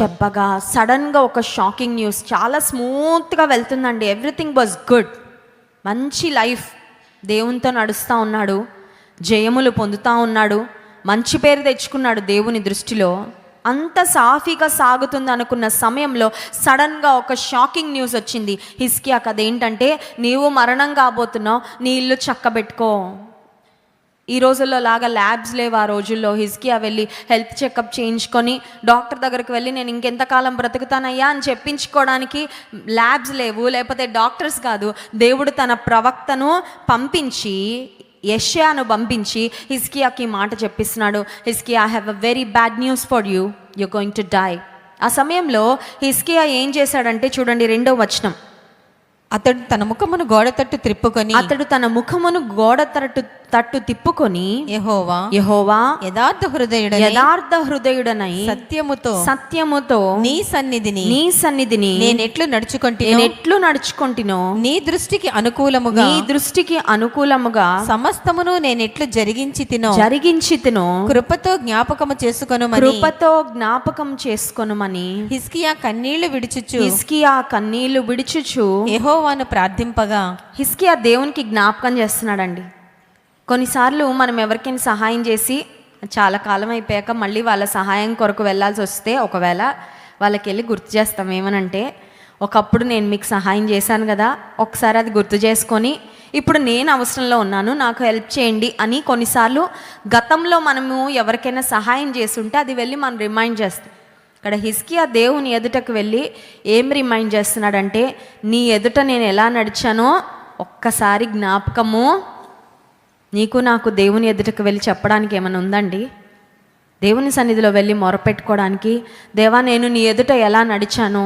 చెప్పగా సడన్ గా ఒక షాకింగ్ న్యూస్. చాలా స్మూత్ గా వెళ్తుందండి. ఎవ్రీథింగ్ వాజ్ గుడ్, మంచి లైఫ్, దేవునితో నడుస్తూ ఉన్నాడు, జయములు పొందుతూ ఉన్నాడు, మంచి పేరు తెచ్చుకున్నాడు దేవుని దృష్టిలో. అంత సాఫీగా సాగుతుంది అనుకున్న సమయంలో సడన్గా ఒక షాకింగ్ న్యూస్ వచ్చింది హిజ్కియాకు. అదేంటంటే, నీవు మరణం కాబోతున్నావు, నీ ఇల్లు చక్కబెట్టుకో. ఈ రోజుల్లో లాగా ల్యాబ్స్ లేవు. ఆ రోజుల్లో హిజ్కియా వెళ్ళి హెల్త్ చెకప్ చేయించుకొని డాక్టర్ దగ్గరికి వెళ్ళి నేను ఇంకెంతకాలం బ్రతుకుతానయ్యా అని చెప్పించుకోవడానికి ల్యాబ్స్ లేవు, లేకపోతే డాక్టర్స్ కాదు. దేవుడు తన ప్రవక్తను పంపించి, యెషయాను పంపించి హిజ్కియాకి మాట చెప్పిస్తున్నాడు. Hezekiah, I have a very bad news for you, you're going to die. ఆ సమయంలో హిజ్కియా ఏం చేశాడంటే, చూడండి 2వ వచనం. అతడు తన ముఖమును గోడ తట్టు తిప్పుకొని యెహోవా యథార్థ హృదయుడనై సత్యముతో నీ సన్నిధిని నేనెట్లు నడుచుకొంటినో నీ దృష్టికి అనుకూలముగా సమస్తమును నేనెట్లు జరిగించి తినో కృపతో జ్ఞాపకం చేసుకొనుమని హిజ్కియా కన్నీళ్లు విడుచుచు యెహోవాను ప్రార్థింపగా. హిజ్కియా దేవునికి జ్ఞాపకం చేస్తున్నాడండి. కొన్నిసార్లు మనం ఎవరికైనా సహాయం చేసి చాలా కాలం అయిపోయాక మళ్ళీ వాళ్ళ సహాయం కొరకు వెళ్ళాల్సి వస్తే, ఒకవేళ వాళ్ళకి వెళ్ళి గుర్తు చేస్తాం ఏమనంటే, ఒకప్పుడు నేను మీకు సహాయం చేశాను కదా, ఒకసారి అది గుర్తు చేసుకొని ఇప్పుడు నేను అవసరంలో ఉన్నాను, నాకు హెల్ప్ చేయండి అని కొన్నిసార్లు గతంలో మనము ఎవరికైనా సహాయం చేస్తుంటే అది వెళ్ళి మనం రిమైండ్ చేస్తాం. ఇక్కడ హిజ్కియా దేవుని ఎదుటకు వెళ్ళి ఏం రిమైండ్ చేస్తున్నాడంటే, నీ ఎదుట నేను ఎలా నడిచానో ఒక్కసారి జ్ఞాపకము నీకు నాకు దేవుని ఎదుటకు వెళ్ళి చెప్పడానికి ఏమైనా ఉందండి? దేవుని సన్నిధిలో వెళ్ళి మొరపెట్టుకోవడానికి, దేవా నేను నీ ఎదుట ఎలా నడిచాను,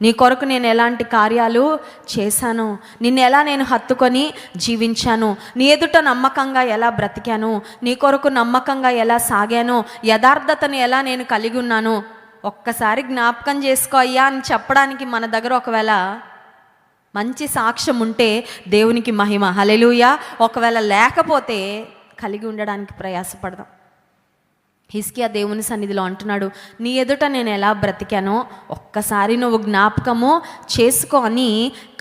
నీ కొరకు నేను ఎలాంటి కార్యాలు చేశాను, నిన్ను ఎలా నేను హత్తుకొని జీవించాను, నీ ఎదుట నమ్మకంగా ఎలా బ్రతికాను, నీ కొరకు నమ్మకంగా ఎలా సాగాను, యథార్థతను ఎలా నేను కలిగి ఉన్నాను, ఒక్కసారి జ్ఞాపకం చేసుకో అయ్యా అని చెప్పడానికి మన దగ్గర ఒకవేళ మంచి సాక్ష్యం ఉంటే దేవునికి మహిమ, హల్లెలూయా. ఒకవేళ లేకపోతే కలిగి ఉండడానికి ప్రయాసపడదాం. హిజ్కియా దేవుని సన్నిధిలో అంటున్నాడు, నీ ఎదుట నేను ఎలా బ్రతికానో ఒక్కసారి నువ్వు జ్ఞాపకము చేసుకో అని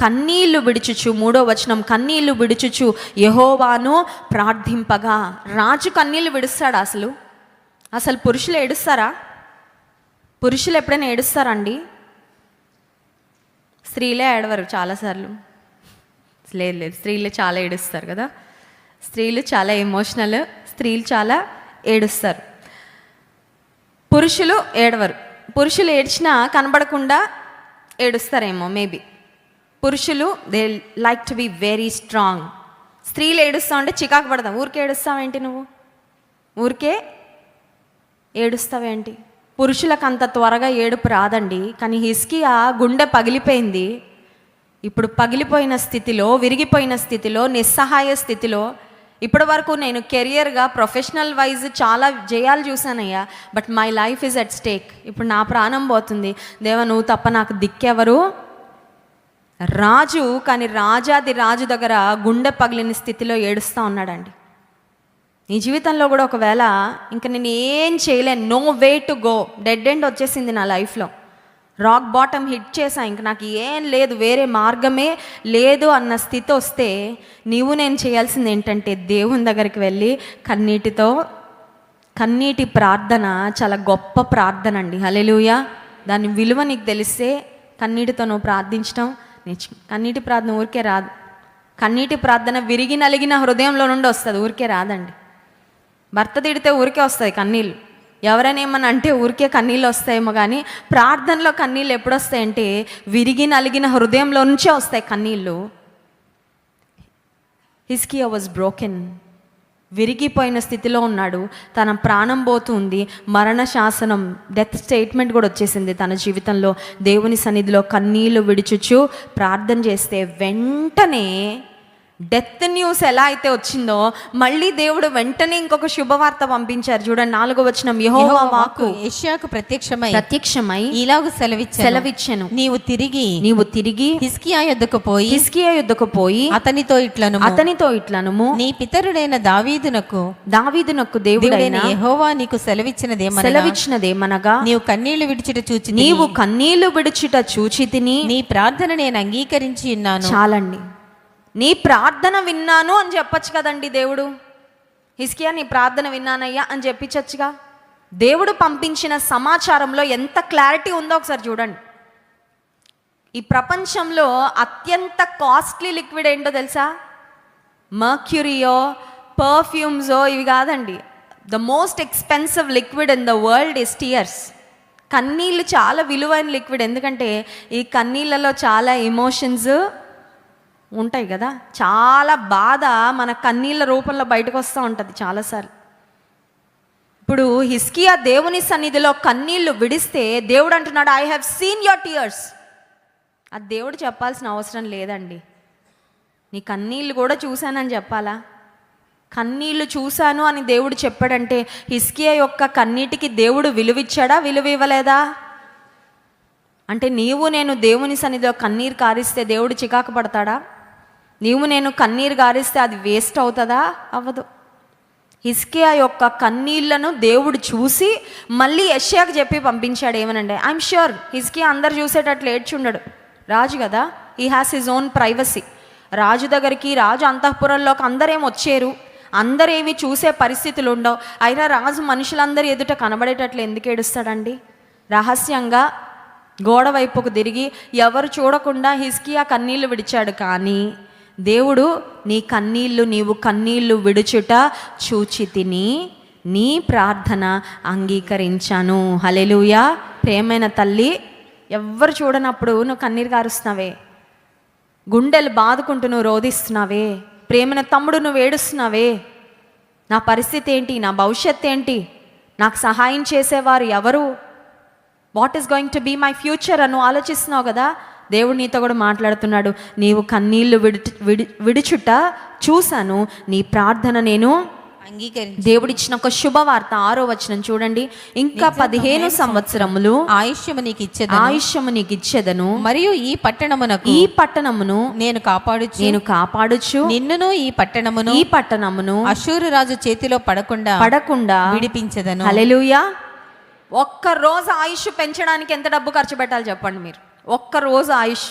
కన్నీళ్లు విడుచుచు, 3వ వచనం, కన్నీళ్లు విడుచుచు యెహోవాను ప్రార్థింపగా. రాజు కన్నీళ్లు విడుస్తాడా? అసలు పురుషులు ఏడుస్తారా? పురుషులు ఎప్పుడైనా ఏడుస్తారండి? స్త్రీలే ఏడవరు చాలాసార్లు. లేదు, స్త్రీలు చాలా ఏడుస్తారు కదా. స్త్రీలు చాలా ఎమోషనల్, స్త్రీలు చాలా ఏడుస్తారు. పురుషులు ఏడవరు. పురుషులు ఏడ్చినా కనబడకుండా ఏడుస్తారేమో మేబీ. పురుషులు they like to be very strong. స్త్రీలు ఏడుస్తావు అంటే చికాకు పడతాం. ఊరికే ఏడుస్తావేంటి నువ్వు? ఊరికే ఏడుస్తావేంటి? పురుషులకు అంత త్వరగా ఏడుపు రాదండి. కానీ హిజ్కియా గుండె పగిలిపోయింది. ఇప్పుడు పగిలిపోయిన స్థితిలో, విరిగిపోయిన స్థితిలో, నిస్సహాయ స్థితిలో, ఇప్పటి వరకు నేను కెరియర్గా ప్రొఫెషనల్ వైజ్ చాలా జయాలు చూశానయ్యా, but my life is at stake. ఇప్పుడు నా ప్రాణం పోతుంది దేవా, నువ్వు తప్ప నాకు దిక్కెవరు? రాజు కానీ రాజాది రాజు దగ్గర గుండె పగిలిన స్థితిలో ఏడుస్తూ ఉన్నాడండి. నీ జీవితంలో కూడా ఒకవేళ ఇంకా నేను ఏం చేయలేను, no way to go, dead end వచ్చేసింది నా లైఫ్లో, రాక్ బాటమ్ హిట్ చేశా, ఇంక నాకు ఏం లేదు, వేరే మార్గమే లేదు అన్న స్థితి వస్తే నీవు నేను చేయాల్సింది ఏంటంటే దేవుని దగ్గరికి వెళ్ళి కన్నీటి ప్రార్థన చాలా గొప్ప ప్రార్థన అండి. హల్లెలూయా. దాని విలువ నీకు తెలిస్తే కన్నీటితో నువ్వు ప్రార్థించడం నేర్చుకో. కన్నీటి ప్రార్థన ఊరికే రాదు. కన్నీటి ప్రార్థన విరిగి నలిగిన హృదయంలో నుండి వస్తుంది, ఊరికే రాదండి. భర్త తిడితే ఊరికే వస్తుంది కన్నీళ్ళు, ఎవరైనా ఏమన్నా అంటే ఊరికే కన్నీళ్ళు వస్తాయేమో, కానీ ప్రార్థనలో కన్నీళ్ళు ఎప్పుడు వస్తాయంటే విరిగి నలిగిన హృదయంలో నుంచే వస్తాయి కన్నీళ్ళు. హిజ్కియా వాజ్ బ్రోకెన్, విరిగిపోయిన స్థితిలో ఉన్నాడు, తన ప్రాణం పోతుంది, మరణ శాసనం, డెత్ స్టేట్మెంట్ కూడా వచ్చేసింది తన జీవితంలో. దేవుని సన్నిధిలో కన్నీళ్ళు విడిచుచు ప్రార్థన చేస్తే వెంటనే డెత్ న్యూస్ ఎలా అయితే వచ్చిందో మళ్ళీ దేవుడు వెంటనే ఇంకొక శుభవార్త పంపించారు. చూడండి 4వ వచనం, యెహోవా వాక్కు యెషయాకు ప్రత్యక్షమై ఇలాగు సెలవిచ్చెను, నీవు తిరిగి హిజ్కియా యొద్దకు పోయి అతనితో ఇట్లనుము, నీ పితరుడైన దావీదునకు దేవుడైన యెహోవా నీకు సెలవిచ్చినదేమనగా, నీవు కన్నీళ్లు విడిచుట చూచితిని, నీ ప్రార్థన నేను అంగీకరించి ఉన్నాను. చాలండి, నీ ప్రార్థన విన్నాను అని చెప్పొచ్చు కదండి దేవుడు. హిజ్కియా నీ ప్రార్థన విన్నానయ్యా అని చెప్పించచ్చుగా. దేవుడు పంపించిన సమాచారంలో ఎంత క్లారిటీ ఉందో ఒకసారి చూడండి. ఈ ప్రపంచంలో అత్యంత కాస్ట్లీ లిక్విడ్ ఏంటో తెలుసా? మర్క్యూరియో, పర్ఫ్యూమ్సో ఇవి కాదండి. The most expensive liquid in the world is tears. కన్నీళ్ళు చాలా విలువైన లిక్విడ్, ఎందుకంటే ఈ కన్నీళ్ళలో చాలా ఎమోషన్స్ ఉంటాయి కదా, చాలా బాధ మన కన్నీళ్ళ రూపంలో బయటకు వస్తూ ఉంటుంది చాలాసార్లు. ఇప్పుడు హిజ్కియా దేవుని సన్నిధిలో కన్నీళ్లు విడిస్తే దేవుడు అంటున్నాడు, I have seen your tears. అది దేవుడు చెప్పాల్సిన అవసరం లేదండి. నీ కన్నీళ్ళు కూడా చూశానని చెప్పాలా? కన్నీళ్ళు చూశాను అని దేవుడు చెప్పాడంటే హిజ్కియా యొక్క కన్నీటికి దేవుడు విలువిచ్చాడా, విలువ ఇవ్వలేదా? అంటే నీవు నేను దేవుని సన్నిధిలో కన్నీరు కారిస్తే దేవుడు చికాకు పడతాడా? నీవు నేను కన్నీరు గారిస్తే అది వేస్ట్ అవుతుందా? అవ్వదు. హిజ్కియా యొక్క కన్నీళ్లను దేవుడు చూసి మళ్ళీ యెషయాకు చెప్పి పంపించాడు. ఏమనండి, ఐఎమ్ ష్యూర్ హిజ్కియా అందరు చూసేటట్లు ఏడ్చుండడు, రాజు కదా, he has his own privacy. రాజు దగ్గరికి, రాజు అంతఃపురంలోకి అందరేం వచ్చారు, అందరేమి చూసే పరిస్థితులు ఉండవు. అయినా రాజు మనుషులందరూ ఎదుట కనబడేటట్లు ఎందుకు ఏడుస్తాడండి? రహస్యంగా గోడ వైపుకు తిరిగి ఎవరు చూడకుండా హిజ్కియా కన్నీళ్లు విడిచాడు. కానీ దేవుడు నీవు కన్నీళ్లు విడుచుట చూచితిని, నీ ప్రార్థన అంగీకరించాను. హల్లెలూయా. ప్రేమైన తల్లి, ఎవ్వరు చూడనప్పుడు నువ్వు కన్నీరు కారుస్తున్నావే, గుండెలు బాదుకుంటూ నువ్వు రోధిస్తున్నావే, ప్రేమైన తమ్ముడు నువ్వు ఏడుస్తున్నావే, నా పరిస్థితి ఏంటి, నా భవిష్యత్ ఏంటి, నాకు సహాయం చేసేవారు ఎవరు, what is going to be my future అని ఆలోచిస్తున్నావు కదా. దేవుడు నీతో కూడా మాట్లాడుతున్నాడు, నీవు కన్నీళ్లు విడుచుట చూశాను, నీ ప్రార్థన నేను అంగీకరించి. దేవుడిచ్చిన ఒక శుభవార్త 6వ వచనం చూడండి, ఇంకా 15 సంవత్సరములు ఆయుష్యము నీకు ఇచ్చేదను, మరియు ఈ పట్టణమును నేను కాపాడుచు నిన్నును ఈ పట్టణమును అష్షూరు రాజు చేతిలో పడకుండా విడిపించెదను. హల్లెలూయా. ఒక్క రోజు ఆయుష్ పెంచడానికి ఎంత డబ్బు ఖర్చు పెట్టాలి చెప్పండి మీరు? ఒక్క రోజు ఆయుష్.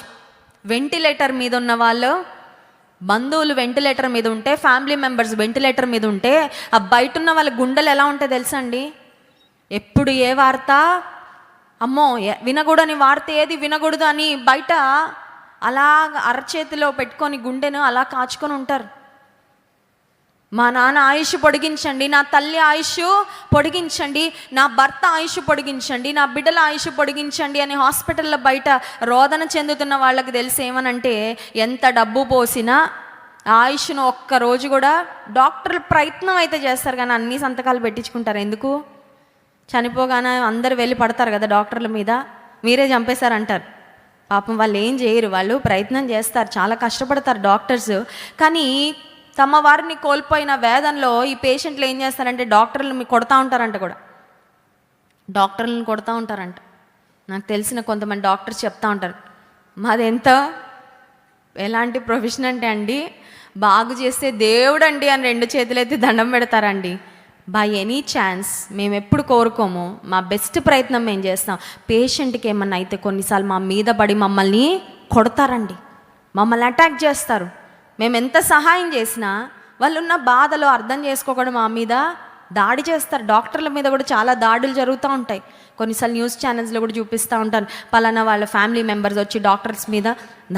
వెంటిలేటర్ మీద ఉన్న వాళ్ళు, బంధువులు వెంటిలేటర్ మీద ఉంటే, ఫ్యామిలీ మెంబర్స్ వెంటిలేటర్ మీద ఉంటే, ఆ బయట ఉన్న వాళ్ళ గుండెలు ఎలా ఉంటాయి తెలుసా అండి? ఎప్పుడు ఏ వార్త, అమ్మో వినకూడని వార్త ఏది వినకూడదు అని బయట అలా అరచేతిలో పెట్టుకొని గుండెను అలా కాచుకొని ఉంటారు. మా నాన్న ఆయుష్ పొడిగించండి, నా తల్లి ఆయుష్ పొడిగించండి, నా భర్త ఆయుష్ పొడిగించండి, నా బిడ్డల ఆయుష్ పొడిగించండి అని హాస్పిటల్లో బయట రోదన చెందుతున్న వాళ్ళకి తెలిసి ఏమనంటే, ఎంత డబ్బు పోసినా ఆయుష్ను ఒక్కరోజు కూడా డాక్టర్లు ప్రయత్నం అయితే చేస్తారు, కానీ అన్ని సంతకాలు పెట్టించుకుంటారు. ఎందుకు? చనిపోగానే అందరు వెళ్ళి పడతారు కదా డాక్టర్ల మీద, మీరే చంపేశారంటారు. పాపం వాళ్ళు ఏం చేయరు, వాళ్ళు ప్రయత్నం చేస్తారు, చాలా కష్టపడతారు డాక్టర్స్. కానీ తమ వారిని కోల్పోయిన వేదనలో ఈ పేషెంట్లు ఏం చేస్తారంటే డాక్టర్లు కొడతా ఉంటారంట, కూడా డాక్టర్లను కొడతా ఉంటారంట. నాకు తెలిసిన కొంతమంది డాక్టర్స్ చెప్తా ఉంటారు, మాది ఎలాంటి ప్రొఫెషన్ అంటే అండి, బాగు చేస్తే దేవుడు అండి అని 2 చేతులెత్తి దండం పెడతారండి. బై ఎనీ ఛాన్స్ మేము ఎప్పుడు కోరుకోము, మా బెస్ట్ ప్రయత్నం మేము చేస్తాం. పేషెంట్కి ఏమన్నా అయితే కొన్నిసార్లు మా మీద పడి మమ్మల్ని కొడతారండి, మమ్మల్ని అటాక్ చేస్తారు. మేము ఎంత సహాయం చేసినా వాళ్ళు ఉన్న బాధలో అర్థం చేసుకోకుండా మా మీద దాడి చేస్తారు. డాక్టర్ల మీద కూడా చాలా దాడులు జరుగుతూ ఉంటాయి. కొన్నిసార్లు న్యూస్ ఛానల్స్లో కూడా చూపిస్తూ ఉంటారు, పలానా వాళ్ళ ఫ్యామిలీ మెంబర్స్ వచ్చి డాక్టర్స్ మీద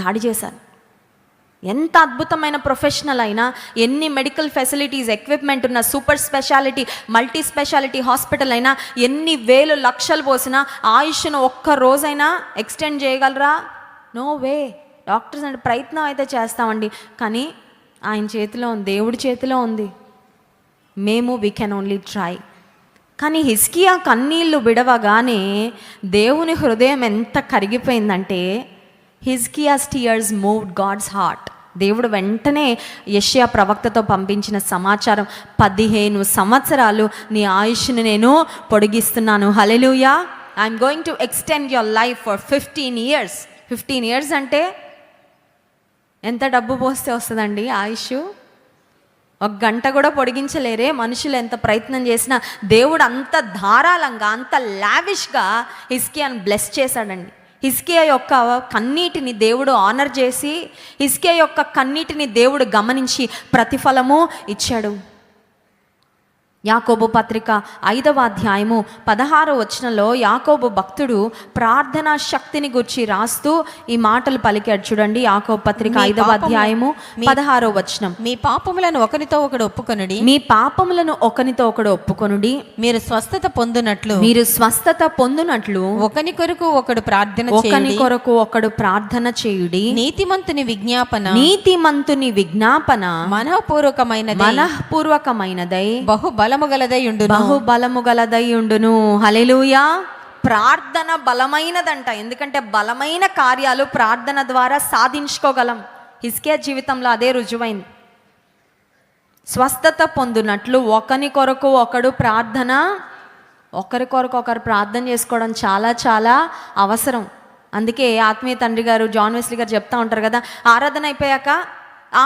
దాడి చేశారు. ఎంత అద్భుతమైన ప్రొఫెషనల్ అయినా, ఎన్ని మెడికల్ ఫెసిలిటీస్ ఎక్విప్మెంట్ ఉన్న super speciality multi speciality hospital అయినా, ఎన్ని వేలు లక్షలు పోసినా ఆయుష్ను ఒక్క రోజైనా ఎక్స్టెండ్ చేయగలరా? No way. డాక్టర్స్ అంటే ప్రయత్నం అయితే చేస్తామండి, కానీ ఆయన చేతిలో ఉంది, దేవుడి చేతిలో ఉంది. We can only try. కానీ హిజ్కియా కన్నీళ్ళు విడవగానే దేవుని హృదయం ఎంత కరిగిపోయిందంటే, హిజ్కియాస్ టీయర్స్ మూవ్డ్ గాడ్స్ హార్ట్. దేవుడు వెంటనే యెషయా ప్రవక్తతో పంపించిన సమాచారం, 15 సంవత్సరాలు నీ ఆయుష్ని నేను పొడిగిస్తున్నాను. Hallelujah. I'm going to extend your life for 15 years. 15 years అంటే ఎంత డబ్బు పోస్తే వస్తుందండి ఆయుష్? 1 గంట కూడా పొడిగించలేరే మనుషులు ఎంత ప్రయత్నం చేసినా. దేవుడు అంత ధారాళంగా, అంత లావిష్గా హిజ్కియాను బ్లెస్ చేశాడండి. హిజ్కియా యొక్క కన్నీటిని దేవుడు ఆనర్ చేసి, హిజ్కియా యొక్క కన్నీటిని దేవుడు గమనించి ప్రతిఫలము ఇచ్చాడు. యాకోబు పత్రిక 5వ అధ్యాయము 16వ వచనంలో యాకోబు భక్తుడు ప్రార్థనా శక్తిని గురించి రాస్తూ ఈ మాటలు పలికాడు. చూడండి, యాకోబు పత్రిక 5వ అధ్యాయము 16వ వచనం. మీ పాపములను ఒకరితో ఒకడు ఒప్పుకొనుడి, మీ పాపములను ఒకనితో ఒకడు ఒప్పుకొనుడి, మీరు స్వస్థత పొందునట్లు, మీరు స్వస్థత పొందునట్లు ఒకని కొరకు ఒకడు ప్రార్థన ఒకని చేయుడి, కొరకు ఒకడు ప్రార్థన చేయుడి. నీతిమంతుని విజ్ఞాపన, నీతిమంతుని విజ్ఞాపన మనఃపూర్వకమైనదై బలము గలదై ఉండును, బహుబలము గలదై ఉండును. హల్లెలూయా. ప్రార్థన బలమైనదంట, ఎందుకంటే బలమైన కార్యాలు ప్రార్థన ద్వారా సాధించుకోగలం. హిజ్కియా జీవితంలో అదే రుజువైంది. స్వస్థత పొందునట్లు ఒకని కొరకు ఒకడు ప్రార్థన, ఒకరి కొరకు ఒకరు ప్రార్థన చేసుకోవడం చాలా చాలా అవసరం. అందుకే ఆత్మీయ తండ్రి గారు జాన్ వెస్లీ గారు చెప్తా ఉంటారు కదా, ఆరాధన అయిపోయాక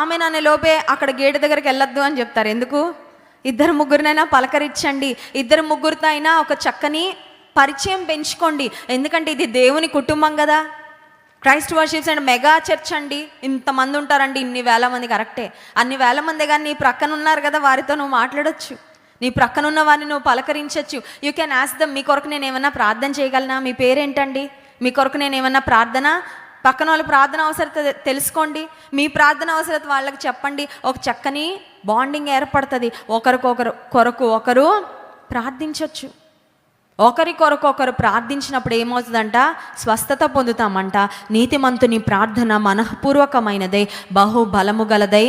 ఆమె నన్ను లోపే అక్కడ గేటు దగ్గరికి వెళ్ళొద్దు అని చెప్తారు. ఎందుకు? 2-3 పలకరించండి, 2-3 అయినా ఒక చక్కని పరిచయం పెంచుకోండి. ఎందుకంటే ఇది దేవుని కుటుంబం కదా. Christ worships and mega church అండి, ఇంతమంది ఉంటారండి, ఇన్ని వేల మంది. కరెక్టే, అన్ని వేల మంది, కానీ నీ ప్రక్కన ఉన్నారు కదా, వారితో నువ్వు మాట్లాడొచ్చు, నీ ప్రక్కన ఉన్న వారిని నువ్వు పలకరించవచ్చు. యూ కెన్ ఆస్క్ దమ్, మీ కొరకు నేను ఏమన్నా ప్రార్థన చేయగలనా, మీ పేరేంటండి, మీ కొరకు నేను ఏమన్నా ప్రార్థన, పక్కన వాళ్ళ ప్రార్థన అవసరత తెలుసుకోండి, మీ ప్రార్థన అవసరత వాళ్ళకి చెప్పండి. ఒక చక్కని బాండింగ్ ఏర్పడుతుంది. కొరకు ఒకరు ప్రార్థించవచ్చు. ఒకరి కొరకు ఒకరు ప్రార్థించినప్పుడు ఏమవుతుందంట? స్వస్థత పొందుతామంట. నీతిమంతుని ప్రార్థన మనఃపూర్వకమైనదై బహుబలము గలదై.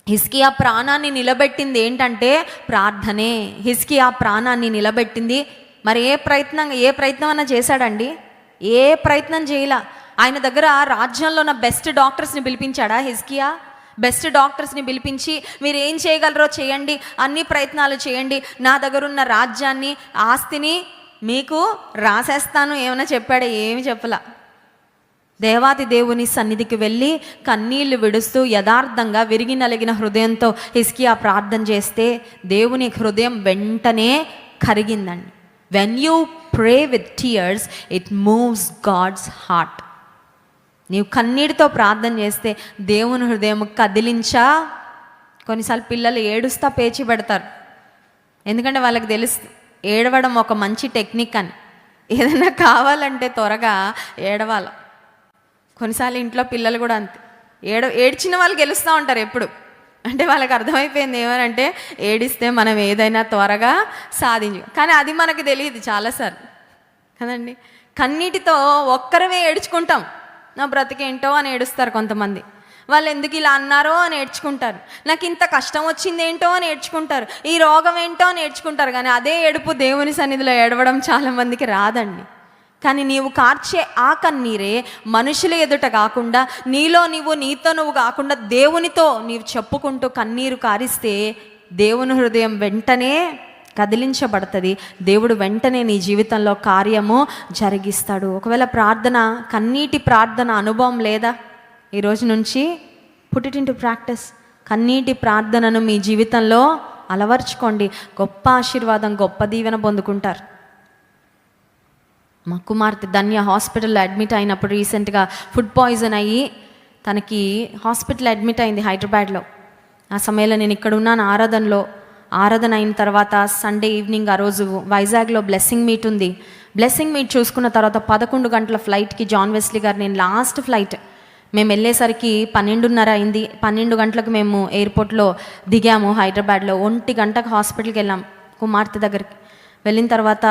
హిజ్కియా ప్రాణాన్ని నిలబెట్టింది ఏంటంటే ప్రార్థనే. హిజ్కియా ప్రాణాన్ని నిలబెట్టింది. మరి ఏ ప్రయత్నం అన్నా చేశాడండి? ఏ ప్రయత్నం చేయలా. ఆయన దగ్గర రాజ్యంలో ఉన్న బెస్ట్ డాక్టర్స్ని పిలిపించాడా హిజ్కియా? బెస్ట్ డాక్టర్స్ని పిలిపించి మీరు ఏం చేయగలరో చేయండి, అన్ని ప్రయత్నాలు చేయండి, నా దగ్గర ఉన్న రాజ్యాన్ని, ఆస్తిని మీకు రాసేస్తాను ఏమైనా చెప్పాడా? ఏమి చెప్పలా. దేవాది దేవుని సన్నిధికి వెళ్ళి కన్నీళ్లు విడుస్తూ యథార్థంగా విరిగి నలిగిన హృదయంతో హిజ్కియా ప్రార్థన చేస్తే దేవుని హృదయం వెంటనే కరిగిందండి. When you pray with tears, it moves God's heart. నీవు కన్నీటితో ప్రార్థన చేస్తే దేవుని హృదయం కదిలించా. కొన్నిసార్లు పిల్లలు ఏడుస్తా పేచి పెడతారు, ఎందుకంటే వాళ్ళకి తెలుసు ఏడవడం ఒక మంచి టెక్నిక్ అని. ఏదైనా కావాలంటే త్వరగా ఏడవాలి. కొన్నిసార్లు ఇంట్లో పిల్లలు కూడా అంతే, ఏడ్చిన వాళ్ళు గెలుస్తూ ఉంటారు ఎప్పుడు. అంటే వాళ్ళకి అర్థమైపోయింది ఏమనంటే ఏడిస్తే మనం ఏదైనా త్వరగా కానీ అది మనకు తెలియదు చాలాసార్లు కదండి. కన్నీటితో ఒక్కరమే ఏడ్చుకుంటాం, నా బ్రతికేంటో అని ఏడుస్తారు కొంతమంది. వాళ్ళు ఎందుకు ఇలా అన్నారో అని ఏడ్చుకుంటారు, నాకు ఇంత కష్టం వచ్చింది ఏంటో అని ఏడ్చుకుంటారు, ఈ రోగం ఏంటో అని ఏడ్చుకుంటారు. కానీ అదే ఏడుపు దేవుని సన్నిధిలో ఏడవడం చాలామందికి రాదండి. కానీ నీవు కార్చే ఆ కన్నీరే మనుషుల ఎదుట కాకుండా నీలో నీతో నువ్వు కాకుండా దేవునితో నీవు చెప్పుకుంటూ కన్నీరు కారిస్తే దేవుని హృదయం వెంటనే కదిలించబడుతుంది. దేవుడు వెంటనే నీ జీవితంలో కార్యము జరిగిస్తాడు. ఒకవేళ ప్రార్థన, కన్నీటి ప్రార్థన అనుభవం లేదా, ఈరోజు నుంచి put it in to practice. కన్నీటి ప్రార్థనను మీ జీవితంలో అలవర్చుకోండి. గొప్ప ఆశీర్వాదం, గొప్ప దీవెన పొందుకుంటారు. మా కుమార్తె ధన్య హాస్పిటల్లో అడ్మిట్ అయినప్పుడు రీసెంట్గా ఫుడ్ పాయిజన్ అయ్యి తనకి హాస్పిటల్ అడ్మిట్ అయింది హైదరాబాద్లో. ఆ సమయంలో నేను ఇక్కడ ఉన్నాను ఆరాధన అయిన తర్వాత సండే ఈవినింగ్ ఆ రోజు వైజాగ్లో బ్లెస్సింగ్ మీట్ ఉంది. బ్లెస్సింగ్ మీట్ చూసుకున్న తర్వాత 11 గంటల ఫ్లైట్కి జాన్ వెస్లీ గారు, నేను లాస్ట్ ఫ్లైట్, మేము వెళ్ళేసరికి 12:30 అయింది. 12 గంటలకు మేము ఎయిర్పోర్ట్లో దిగాము హైదరాబాద్లో. 1 గంటకు హాస్పిటల్కి వెళ్ళాం కుమార్తె దగ్గరికి. వెళ్ళిన తర్వాత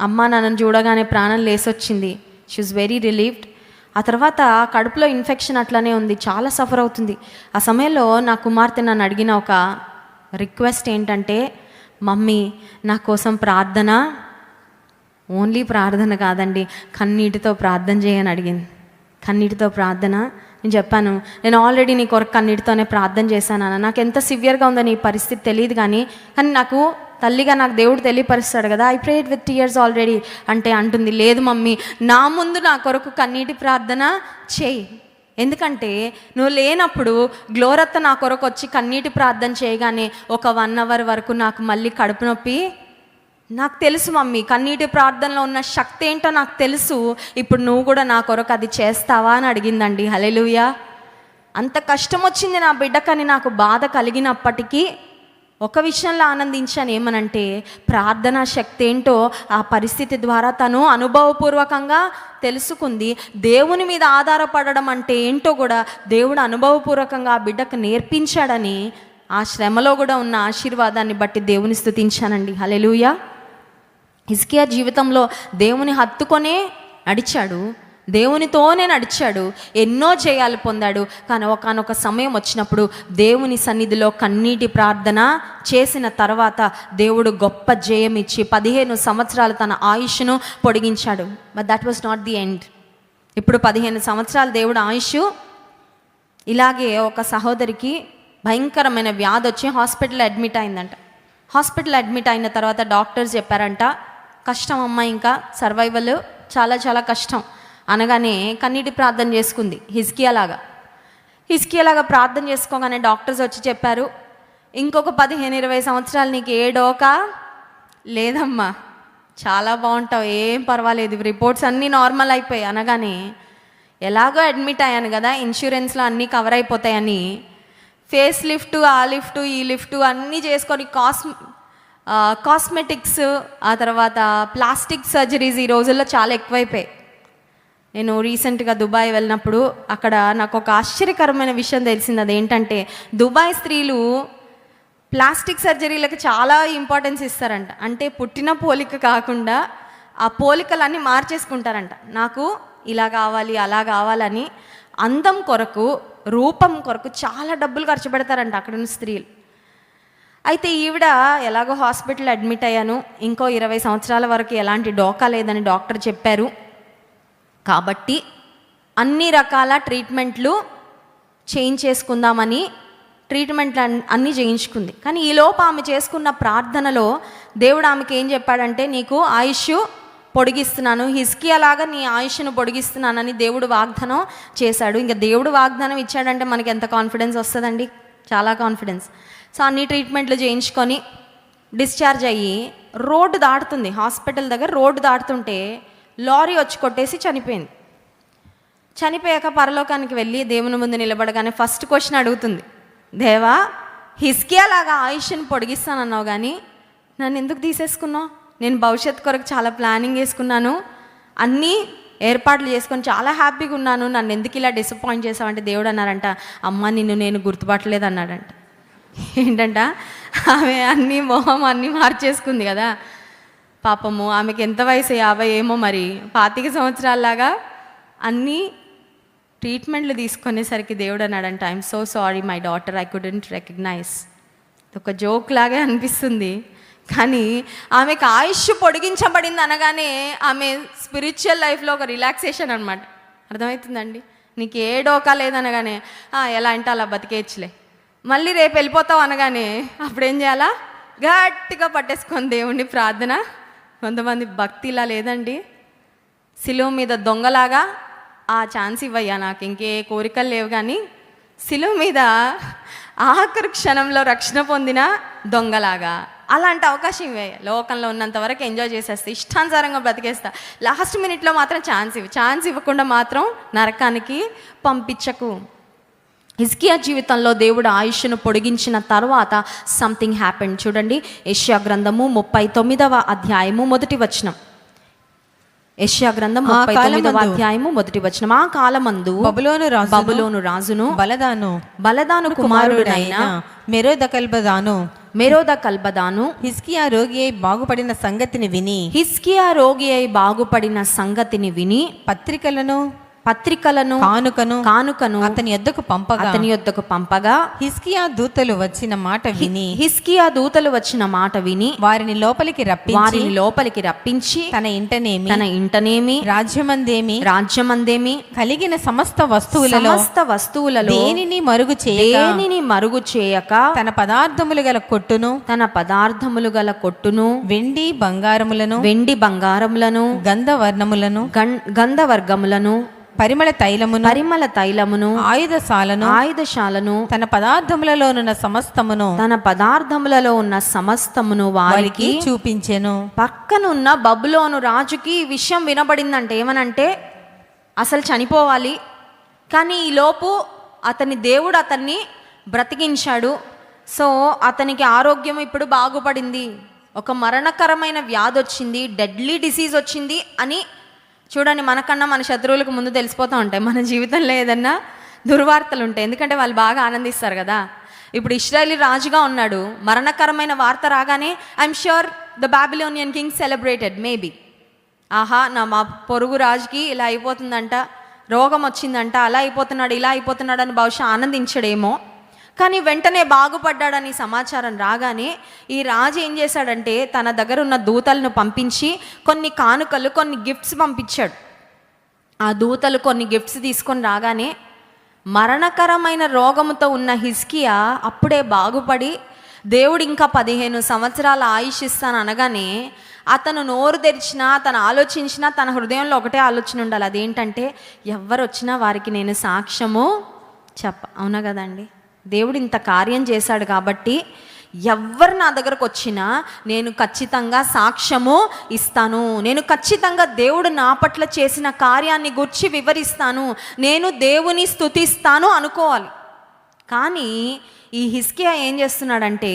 అమ్మ నాన్నని చూడగానే ప్రాణం లేసొచ్చింది. She was very relieved. ఆ తర్వాత కడుపులో ఇన్ఫెక్షన్ అట్లానే ఉంది, చాలా సఫర్ అవుతుంది. ఆ సమయంలో నా కుమార్తె నన్ను అడిగిన ఒక రిక్వెస్ట్ ఏంటంటే, మమ్మీ నా కోసం ప్రార్థన, ఓన్లీ ప్రార్థన కాదండి, కన్నీటితో ప్రార్థన చేయని అడిగింది. కన్నీటితో ప్రార్థన. నేను చెప్పాను, నేను ఆల్రెడీ నీ కొరకు కన్నీటితోనే ప్రార్థన చేశాను అన్న. నాకు ఎంత సివియర్గా ఉందో నీ పరిస్థితి తెలియదు, కానీ నాకు తల్లిగా నాకు దేవుడు తెలియపరుస్తాడు కదా, I prayed with tears already అంటే అంటుంది, లేదు మమ్మీ, నా ముందు నా కొరకు కన్నీటి ప్రార్థన చేయి. ఎందుకంటే నువ్వు లేనప్పుడు గ్లోరత్త నా కొరకు వచ్చి కన్నీటి ప్రార్థన చేయగానే ఒక 1 అవర్ వరకు నాకు మళ్ళీ కడుపు నొప్పి. నాకు తెలుసు మమ్మీ, కన్నీటి ప్రార్థనలో ఉన్న శక్తి ఏంటో నాకు తెలుసు. ఇప్పుడు నువ్వు కూడా నా కొరకు అది చేస్తావా అని అడిగిందండి. హల్లెలూయా. అంత కష్టం వచ్చింది నా బిడ్డకని నాకు బాధ కలిగినప్పటికీ ఒక విషయంలో ఆనందించాను. ఏమనంటే, ప్రార్థనా శక్తి ఏంటో ఆ పరిస్థితి ద్వారా తను అనుభవపూర్వకంగా తెలుసుకుంది. దేవుని మీద ఆధారపడడం అంటే ఏంటో కూడా దేవుడు అనుభవపూర్వకంగా ఆ బిడ్డకు నేర్పించాడని ఆ శ్రమలో కూడా ఉన్న ఆశీర్వాదాన్ని బట్టి దేవుని స్తుతించానండి. హల్లెలూయా. హిజ్కియా జీవితంలో దేవుని హత్తుకొనే నడిచాడు, దేవునితోనే నడిచాడు, ఎన్నో జయాలు పొందాడు. కానీ ఒకానొక సమయం వచ్చినప్పుడు దేవుని సన్నిధిలో కన్నీటి ప్రార్థన చేసిన తర్వాత దేవుడు గొప్ప జయం ఇచ్చి 15 సంవత్సరాలు తన ఆయుష్ను పొడిగించాడు. But that was not the end. ఇప్పుడు 15 సంవత్సరాలు దేవుడు ఆయుష్. ఇలాగే ఒక సహోదరికి భయంకరమైన వ్యాధి వచ్చి హాస్పిటల్ అడ్మిట్ అయిందంట. హాస్పిటల్ అడ్మిట్ అయిన తర్వాత డాక్టర్స్ చెప్పారంట, కష్టం అమ్మ, ఇంకా సర్వైవల్ చాలా చాలా కష్టం అనగానే కన్నీటి ప్రార్థన చేసుకుంది. హిజ్కియాలాగా ప్రార్థన చేసుకోగానే డాక్టర్స్ వచ్చి చెప్పారు, ఇంకొక 15-20 సంవత్సరాలు నీకు ఏ డోకా లేదమ్మా, చాలా బాగుంటావు, ఏం పర్వాలేదు, రిపోర్ట్స్ అన్నీ నార్మల్ అయిపోయాయి అనగానే, ఎలాగో అడ్మిట్ అయ్యాను కదా, ఇన్సూరెన్స్లో అన్నీ కవర్ అయిపోతాయని ఫేస్ లిఫ్ట్, ఆ లిఫ్ట్, ఈ లిఫ్ట్ అన్నీ చేసుకొని కాస్మెటిక్స్, ఆ తర్వాత ప్లాస్టిక్ సర్జరీస్ ఈ రోజుల్లో చాలా ఎక్కువైపోయాయి. నేను రీసెంట్గా దుబాయ్ వెళ్ళినప్పుడు అక్కడ నాకు ఒక ఆశ్చర్యకరమైన విషయం తెలిసింది. అదేంటంటే, దుబాయ్ స్త్రీలు ప్లాస్టిక్ సర్జరీలకు చాలా ఇంపార్టెన్స్ ఇస్తారంట. అంటే పుట్టిన పోలిక కాకుండా ఆ పోలికలన్నీ మార్చేసుకుంటారంట. నాకు ఇలా కావాలి, అలా కావాలని అందం కొరకు, రూపం కొరకు చాలా డబ్బులు ఖర్చు పెడతారంట అక్కడున్న స్త్రీలు. అయితే ఈవిడ ఎలాగో హాస్పిటల్ అడ్మిట్ అయ్యాను, ఇంకో 20 సంవత్సరాల వరకు ఎలాంటి డోకా లేదని డాక్టర్ చెప్పారు కాబట్టి అన్ని రకాల ట్రీట్మెంట్లు చేయించేసుకుందామని ట్రీట్మెంట్లు అన్నీ చేయించుకుంది. కానీ ఈలోపు ఆమె చేసుకున్న ప్రార్థనలో దేవుడు ఆమెకి ఏం చెప్పాడంటే, నీకు ఆయుష్ పొడిగిస్తున్నాను, హిజ్కియాలాగా నీ ఆయుష్ను పొడిగిస్తున్నానని దేవుడు వాగ్దానం చేశాడు. ఇంకా దేవుడు వాగ్దానం ఇచ్చాడంటే మనకి ఎంత కాన్ఫిడెన్స్ వస్తుందండి, చాలా కాన్ఫిడెన్స్. సో అన్ని ట్రీట్మెంట్లు చేయించుకొని డిశ్చార్జ్ అయ్యి రోడ్డు దాటుతుంది, హాస్పిటల్ దగ్గర రోడ్డు దాటుతుంటే లారీ వచ్చి కొట్టేసి చనిపోయింది. చనిపోయాక పరలోకానికి వెళ్ళి దేవుని ముందు నిలబడగానే ఫస్ట్ క్వశ్చన్ అడుగుతుంది, దేవా, హిజ్కియాలాగా ఆయుష్ని పొడిగిస్తానన్నావు కానీ నన్ను ఎందుకు తీసేసుకున్నావు? నేను భవిష్యత్తు కొరకు చాలా ప్లానింగ్ చేసుకున్నాను, అన్నీ ఏర్పాట్లు చేసుకొని చాలా హ్యాపీగా ఉన్నాను, నన్ను ఎందుకు ఇలా డిసప్పాయింట్ చేసావంటే దేవుడు అన్నారంట, అమ్మ నిన్ను నేను గుర్తుపట్టలేదు అన్నాడంట. ఏంటంట, ఆమె అన్నీ మొహం అన్నీ మార్చేసుకుంది కదా పాపము. ఆమెకి ఎంత వయసు, 50 ఏమో మరి, 25 సంవత్సరాలలాగా అన్నీ ట్రీట్మెంట్లు తీసుకునేసరికి దేవుడు అన్నాడంట, I'm so sorry my daughter, I couldn't recognize. ఒక జోక్ లాగే అనిపిస్తుంది కానీ ఆమెకు ఆయుష్ పొడిగించబడింది అనగానే ఆమె స్పిరిచువల్ లైఫ్లో ఒక రిలాక్సేషన్ అనమాట. అర్థమవుతుందండి? నీకు ఏ డోకా లేదనగానే ఎలా అంటే అలా బతికేయచ్చులే, మళ్ళీ రేపు వెళ్ళిపోతావు అనగానే అప్పుడు ఏం చేయాలా? గట్టిగా పట్టేసుకొని దేవుణ్ణి ప్రార్థన. కొంతమంది భక్తి ఇలా లేదండి, సిలువ మీద దొంగలాగా ఆ ఛాన్స్ ఇవ్వయ్యా, నాకు ఇంకే కోరికలు లేవు, కానీ సిలువ మీద ఆఖరి క్షణంలో రక్షణ పొందిన దొంగలాగా అలాంటి అవకాశం ఇవ్వే. లోకంలో ఉన్నంత వరకు ఎంజాయ్ చేసేస్తా, ఇష్టానుసారంగా బ్రతికేస్తా, లాస్ట్ మినిట్లో మాత్రం ఛాన్స్ ఇవ్వకుండా మాత్రం నరకానికి పంపించకు. హిజ్కియా జీవితంలో దేవుడు ఆయుష్ను పొడిగించిన తర్వాత సంథింగ్ హ్యాపెండ్. చూడండి, యెషయా గ్రంథము 39వ అధ్యాయము 1వ వచనం. యెషయా గ్రంథం 39వ అధ్యాయము 1వ వచనం. ఆ కాలమందు బబులోను రాజును బలదాను కుమారుడైన మెరోదకల్బదాను హిజ్కియా రోగి అయి బాగుపడిన సంగతిని విని పత్రికలను కానుకను అతని యొద్దకు పంపగా హిజ్కియా దూతలు వచ్చిన మాట విని వారిని లోపలికి రప్పించి తన ఇంటనేమి రాజ్యమందేమి కలిగిన సమస్త వస్తువులలో దేనిని మరుగు చేయక తన పదార్థములు గల కొట్టును వెండి బంగారములను గంధవర్గములను పరిమళ తైలమును ఆయుధశాలను తన పదార్థములలో ఉన్న సమస్తమును వారికి చూపించెను. పక్కనున్న బబులోను రాజుకి ఈ విషయం వినబడిందంటే ఏమనంటే అసలు చనిపోవాలి, కానీ ఈలోపు దేవుడు అతన్ని బ్రతికించాడు. సో అతనికి ఆరోగ్యం ఇప్పుడు బాగుపడింది, ఒక మరణకరమైన వ్యాధి వచ్చింది, డెడ్లీ డిసీజ్ వచ్చింది అని. చూడండి, మనకన్నా మన శత్రువులకు ముందు తెలిసిపోతూ ఉంటాయి మన జీవితంలో ఏదన్నా దుర్వార్తలు ఉంటాయి, ఎందుకంటే వాళ్ళు బాగా ఆనందిస్తారు కదా. ఇప్పుడు ఇశ్రాయేలీ రాజుగా ఉన్నాడు, మరణకరమైన వార్త రాగానే I'm sure the Babylonian king celebrated maybe. మా పొరుగు రాజుకి ఇలా అయిపోతుందంట, రోగం వచ్చిందంట, అలా అయిపోతున్నాడు, ఇలా అయిపోతున్నాడు అని బహుశా ఆనందించడేమో. కానీ వెంటనే బాగుపడ్డాడని సమాచారం రాగానే ఈ రాజు ఏం చేశాడంటే తన దగ్గర ఉన్న దూతలను పంపించి కొన్ని కానుకలు, కొన్ని గిఫ్ట్స్ పంపించాడు. ఆ దూతలు కొన్ని గిఫ్ట్స్ తీసుకొని రాగానే మరణకరమైన రోగముతో ఉన్న హిజ్కియా అప్పుడే బాగుపడి దేవుడు ఇంకా 15 సంవత్సరాల ఆయుష్ ఇస్తాను అనగానే అతను నోరు తెరిచినా, తను ఆలోచించినా తన హృదయంలో ఒకటే ఆలోచన ఉండాలి, అదేంటంటే ఎవరు వచ్చినా వారికి నేను సాక్ష్యము అవునా కదండి. దేవుడు ఇంత కార్యం చేశాడు కాబట్టి ఎవరు నా దగ్గరకు వచ్చినా నేను ఖచ్చితంగా సాక్ష్యము ఇస్తాను, నేను ఖచ్చితంగా దేవుడు నా పట్ల చేసిన కార్యాన్ని గురించి వివరిస్తాను, నేను దేవుని స్తుతిస్తాను అనుకోవాలి. కానీ ఈ హిజ్కియా ఏం చేస్తున్నాడంటే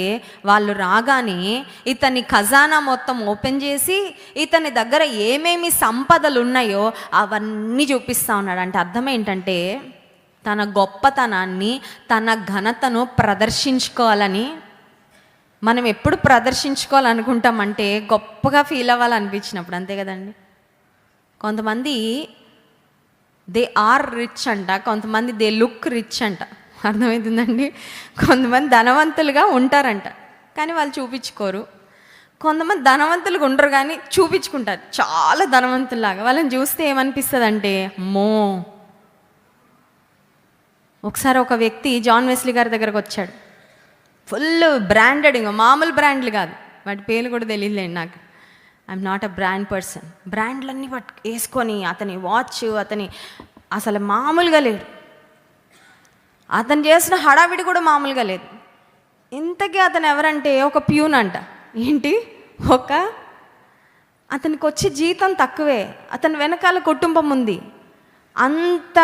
వాళ్ళు రాగానే ఇతని ఖజానా మొత్తం ఓపెన్ చేసి ఇతని దగ్గర ఏమేమి సంపదలు ఉన్నాయో అవన్నీ చూపిస్తూ ఉన్నాడు. అంటే అర్థం ఏంటంటే తన గొప్పతనాన్ని, తన ఘనతను ప్రదర్శించుకోవాలని. మనం ఎప్పుడు ప్రదర్శించుకోవాలనుకుంటామంటే గొప్పగా ఫీల్ అవ్వాలనిపించినప్పుడు, అంతే కదండి. కొంతమంది దే ఆర్ రిచ్ అంట, కొంతమంది దే లుక్ రిచ్ అంట, అర్థమవుతుందండి. కొంతమంది ధనవంతులుగా ఉంటారంట కానీ వాళ్ళు చూపించుకోరు, కొంతమంది ధనవంతులుగా ఉండరు కానీ చూపించుకుంటారు చాలా ధనవంతుల్లాగా. వాళ్ళని చూస్తే ఏమనిపిస్తుంది అంటే అమ్మో. ఒకసారి ఒక వ్యక్తి జాన్ వెస్లీ గారి దగ్గరకు వచ్చాడు, ఫుల్ బ్రాండెడ్, ఇంకా మామూలు బ్రాండ్లు కాదు, వాటి పేర్లు కూడా తెలియదులేండి నాకు, I'm not a brand person. బ్రాండ్లన్నీ వేసుకొని అతని వాచ్, అతని అసలు మామూలుగా లేడు, అతను చేసిన హడావిడి కూడా మామూలుగా లేదు. ఇంతకీ అతను ఎవరంటే ఒక ప్యూన్ అంట. ఏంటి, అతనికి వచ్చే జీతం తక్కువే, అతని వెనకాల కుటుంబం ఉంది. అంత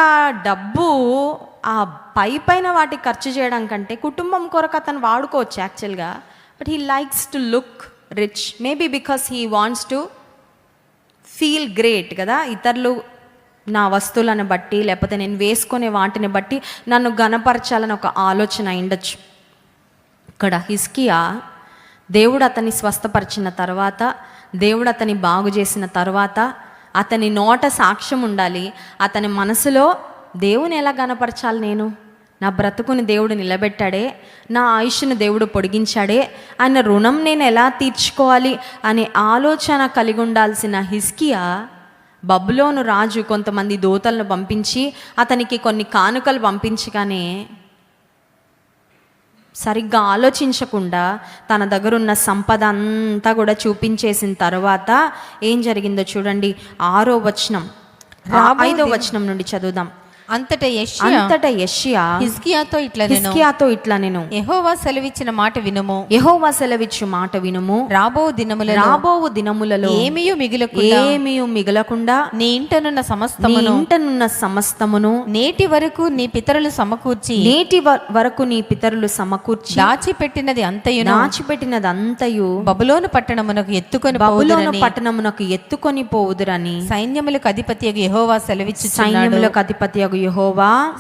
డబ్బు ఆ పైన వాటికి ఖర్చు చేయడం కంటే కుటుంబం కొరకు అతను వాడుకోవచ్చు యాక్చువల్గా. But he likes to look rich, maybe because he wants to feel great కదా. ఇతరులు నా వస్తువులను బట్టి లేకపోతే నేను వేసుకునే వాటిని బట్టి నన్ను ఘనపరచాలని ఒక ఆలోచన ఉండొచ్చు. ఇక్కడ హిజ్కియా దేవుడు అతన్ని స్వస్థపరిచిన తర్వాత, దేవుడు అతన్ని బాగు చేసిన తర్వాత అతని నోట సాక్ష్యం ఉండాలి, అతని మనసులో దేవుని ఎలా గనపరచాలి, నా బ్రతుకుని దేవుడు నిలబెట్టాడే, నా ఆయుష్ను దేవుడు పొడిగించాడే, ఆయన రుణం నేను ఎలా తీర్చుకోవాలి అనే ఆలోచన కలిగి ఉండాల్సిన హిజ్కియా బబులోను రాజు కొంతమంది దూతలను పంపించి అతనికి కొన్ని కానుకలు పంపించగానే సరిగ్గా ఆలోచించకుండా తన దగ్గర ఉన్న సంపద అంతా కూడా చూపించేసిన తర్వాత ఏం జరిగిందో చూడండి. 6వ వచనం 5వ వచనం నుండి చదువుదాం. అంతటా యెషయా హిజ్కియాతో ఇట్లా నేను యెహోవా సెలవిచ్చిన మాట వినుము, యెహోవా సెలవిచ్చు మాట వినుము. రాబో దినములలో ఏమీయు మిగలకుండా నీ ఇంటనున్న సమస్తమును నేటి వరకు నీ పితరులు సమకూర్చి దాచిపెట్టినది అంతయు బబులోను పట్టణమునకు ఎత్తుకొని పోవుదురని సైన్యములకు అధిపతియగు యెహోవా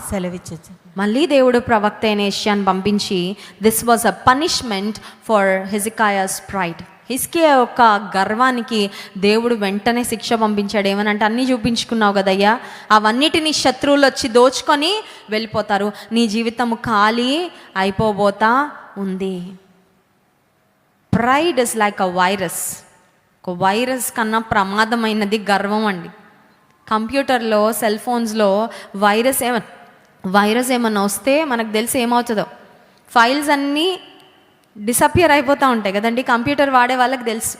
సెలవిచ్చు. మళ్ళీ దేవుడు ప్రవక్త అయిన యెషయాను పంపించి this was a punishment for Hezekiah's pride. Hezekiah యొక్క గర్వానికి దేవుడు వెంటనే శిక్ష పంపించాడు. ఏమనంటే అన్నీ చూపించుకున్నావు కదయ్యా, అవన్నిటిని శత్రువులు వచ్చి దోచుకొని వెళ్ళిపోతారు, నీ జీవితం ఖాళీ అయిపోబోతా ఉంది. Pride is like a virus. ఒక వైరస్ కన్నా ప్రమాదమైనది గర్వం అండి. కంప్యూటర్లో, సెల్ ఫోన్స్లో వైరస్ ఏమన్నా వస్తే మనకు తెలిసి ఏమవుతుందో, ఫైల్స్ అన్నీ డిసపియర్ అయిపోతూ ఉంటాయి కదండి. కంప్యూటర్ వాడే వాళ్ళకి తెలుసు.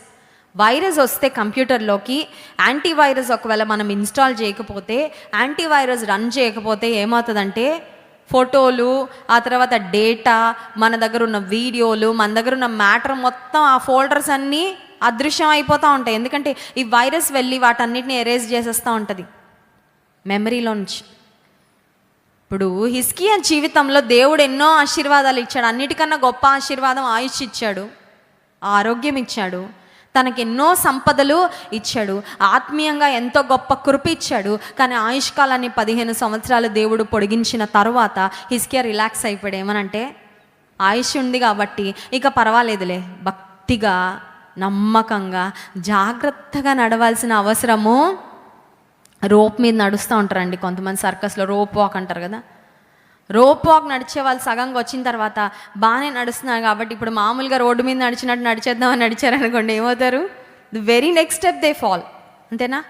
వైరస్ వస్తే కంప్యూటర్లోకి యాంటీవైరస్ ఒకవేళ మనం ఇన్స్టాల్ చేయకపోతే, యాంటీవైరస్ రన్ చేయకపోతే ఏమవుతుందంటే ఫోటోలు, ఆ తర్వాత డేటా, మన దగ్గర ఉన్న వీడియోలు, మన దగ్గర ఉన్న మ్యాటర్ మొత్తం ఆ ఫోల్డర్స్ అన్నీ అదృశ్యం అయిపోతూ ఉంటాయి. ఎందుకంటే ఈ వైరస్ వెళ్ళి వాటన్నిటిని ఎరేజ్ చేసేస్తూ ఉంటుంది మెమరీలో నుంచి. ఇప్పుడు హిజ్కియా జీవితంలో దేవుడు ఎన్నో ఆశీర్వాదాలు ఇచ్చాడు. అన్నిటికన్నా గొప్ప ఆశీర్వాదం ఆయుష్ ఇచ్చాడు, ఆరోగ్యం ఇచ్చాడు, తనకెన్నో సంపదలు ఇచ్చాడు, ఆత్మీయంగా ఎంతో గొప్ప కృప ఇచ్చాడు. కానీ ఆయుష్ కాలాన్ని 15 సంవత్సరాలు దేవుడు పొడిగించిన తర్వాత హిజ్కియా రిలాక్స్ అయిపోయాడు. ఏమనంటే ఆయుష్ ఉంది కాబట్టి ఇక పర్వాలేదులే, భక్తిగా నమ్మకంగా జాగ్రత్తగా నడవాల్సిన అవసరము. రోప్ మీద నడుస్తూ ఉంటారండి కొంతమంది, సర్కస్లో రోప్ వాక్ అంటారు కదా. రోప్ వాక్ నడిచే వాళ్ళు సగంగా వచ్చిన తర్వాత బాగానే నడుస్తున్నారు కాబట్టి ఇప్పుడు మామూలుగా రోడ్డు మీద నడిచినట్టు నడిచేద్దామని నడిచారనుకోండి, ఏమవుతారు? The very next step they fall. అంతేనా?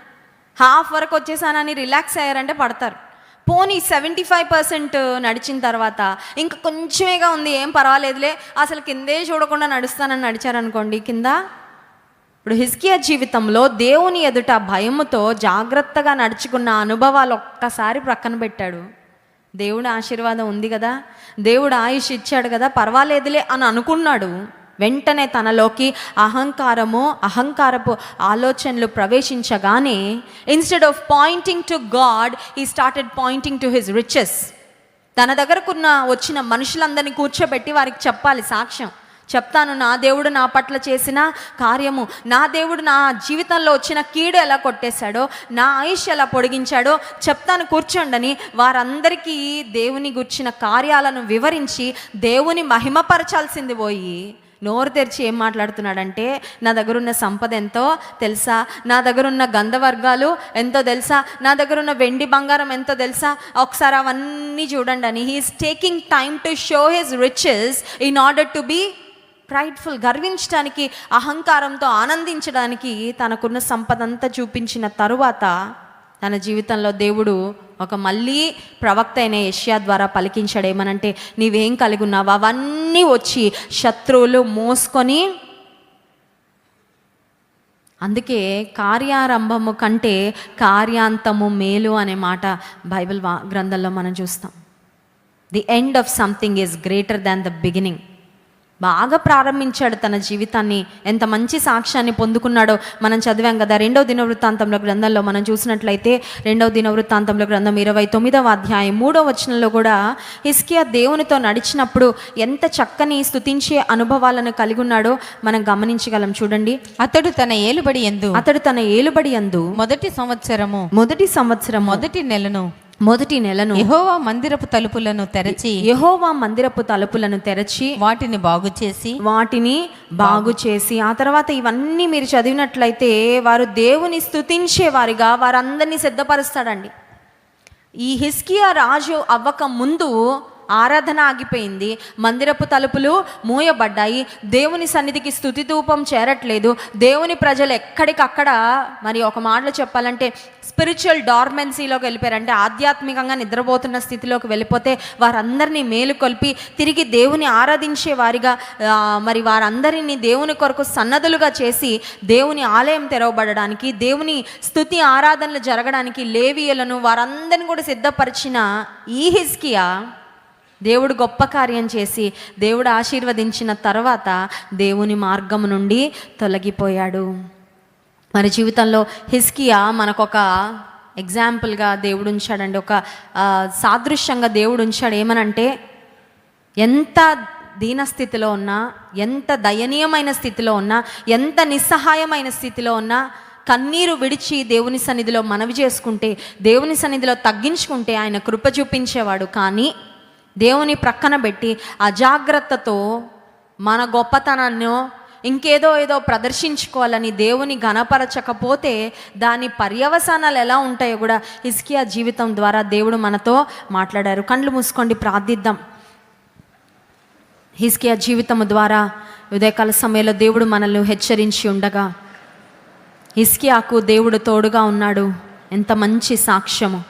హాఫ్ వరకు వచ్చేసానని రిలాక్స్ అయ్యారంటే పడతారు. పోనీ 75% నడిచిన తర్వాత ఇంకా కొంచెమేగా ఉంది, ఏం పర్వాలేదులే, అసలు కిందే చూడకుండా నడుస్తానని నడిచారనుకోండి కింద. ఇప్పుడు హిజ్కియా జీవితంలో దేవుని ఎదుట భయముతో జాగ్రత్తగా నడుచుకున్న అనుభవాలు ఒక్కసారి ప్రక్కన పెట్టాడు. దేవుడు ఆశీర్వాదం ఉంది కదా, దేవుడు ఆయుష్ ఇచ్చాడు కదా, పర్వాలేదులే అని అనుకున్నాడు. వెంటనే తనలోకి అహంకారపు ఆలోచనలు ప్రవేశించగానే instead of pointing to God he started pointing to his riches. తన దగ్గరకున్న వచ్చిన మనుషులందరినీ కూర్చోబెట్టి వారికి చెప్పాలి, సాక్ష్యం చెప్తాను, నా దేవుడు నా పట్ల చేసిన కార్యము, నా దేవుడు నా జీవితంలో వచ్చిన కీడు ఎలా కొట్టేశాడో, నా ఆయుష్ ఎలా పొడిగించాడో చెప్తాను, కూర్చోండని వారందరికీ దేవుని గుర్చిన కార్యాలను వివరించి దేవుని మహిమపరచాల్సింది పోయి నోరు తెరిచి ఏం మాట్లాడుతున్నాడంటే, నా దగ్గర ఉన్న సంపద ఎంతో తెలుసా, నా దగ్గర ఉన్న గంధవర్గాలు ఎంతో తెలుసా, నా దగ్గర ఉన్న వెండి బంగారం ఎంతో తెలుసా, ఒకసారి అవన్నీ చూడండి అని. He is taking time to show his riches in order to be prideful. గర్వించడానికి, అహంకారంతో ఆనందించడానికి తనకున్న సంపద అంతా చూపించిన తరువాత తన జీవితంలో దేవుడు ఒక మళ్ళీ ప్రవక్త అయిన యెషయా ద్వారా పలికించాడు. ఏమనంటే, నీవేం కలిగి ఉన్నావు అవన్నీ వచ్చి శత్రువులు మోసుకొని. అందుకే కార్యారంభము కంటే కార్యాంతము మేలు అనే మాట బైబిల్ గ్రంథంలో మనం చూస్తాం. The end of something is greater than the beginning. బాగా ప్రారంభించాడు తన జీవితాన్ని, ఎంత మంచి సాక్ష్యాన్ని పొందుకున్నాడో మనం చదివాం కదా. 2వ దినవృత్తాంతంలో గ్రంథంలో మనం చూసినట్లయితే 2వ దినవృత్తాంతంలో గ్రంథం 29వ అధ్యాయం 3వ వచనంలో కూడా హిజ్కియా దేవునితో నడిచినప్పుడు ఎంత చక్కని స్తుతించే అనుభవాలను కలిగి ఉన్నాడో మనం గమనించగలం. చూడండి, అతడు తన ఏలుబడి యందు మొదటి సంవత్సరం మొదటి నెలను యెహోవా మందిరపు తలుపులను తెరచి వాటిని బాగు చేసి ఆ తర్వాత ఇవన్నీ మీరు చదివినట్లయితే వారు దేవుని స్తుతించే వారిగా వారందరినీ సిద్ధపరుస్తాడండి. ఈ హిజ్కియా రాజు అవ్వక ముందు ఆరాధన ఆగిపోయింది, మందిరపు తలుపులు మూయబడ్డాయి, దేవుని సన్నిధికి స్తుతి ధూపం చేరట్లేదు. దేవుని ప్రజలు ఎక్కడికక్కడ, మరి ఒక మాటలో చెప్పాలంటే స్పిరిచువల్ డార్మెన్సీలోకి వెళ్ళిపోయారంటే ఆధ్యాత్మికంగా నిద్రపోతున్న స్థితిలోకి వెళ్ళిపోతే వారందరినీ మేలుకొల్పి తిరిగి దేవుని ఆరాధించే వారిగా, మరి వారందరినీ దేవుని కొరకు సన్నదులుగా చేసి దేవుని ఆలయం తెరవబడడానికి, దేవుని స్తుతి ఆరాధనలు జరగడానికి లేవీయులను వారందరిని కూడా సిద్ధపరిచిన ఈ హిజ్కియా దేవుడు గొప్ప కార్యం చేసి దేవుడు ఆశీర్వదించిన తర్వాత దేవుని మార్గం నుండి తొలగిపోయాడు. మరి జీవితంలో హిజ్కియా మనకొక ఎగ్జాంపుల్గా దేవుడు ఉంచాడండి, ఒక సాదృశ్యంగా దేవుడు ఉంచాడు. ఏమనంటే ఎంత దీనస్థితిలో ఉన్నా, ఎంత దయనీయమైన స్థితిలో ఉన్నా, ఎంత నిస్సహాయమైన స్థితిలో ఉన్నా కన్నీరు విడిచి దేవుని సన్నిధిలో మనవి చేసుకుంటే, దేవుని సన్నిధిలో తగ్గించుకుంటే ఆయన కృప చూపించేవాడు. కానీ దేవుని ప్రక్కన పెట్టి అజాగ్రత్తతో మన గొప్పతనాన్ని ఏదో ప్రదర్శించుకోవాలని దేవుని ఘనపరచకపోతే దాని పర్యవసానాలు ఎలా ఉంటాయో కూడా హిజ్కియా జీవితం ద్వారా దేవుడు మనతో మాట్లాడారు. కళ్ళు మూసుకోండి, ప్రార్థిద్దాం. హిజ్కియా జీవితం ద్వారా ఉదయకాల సమయంలో దేవుడు మనల్ని హెచ్చరించి ఉండగా హిజ్కియాకు దేవుడు తోడుగా ఉన్నాడు. ఎంత మంచి సాక్ష్యము!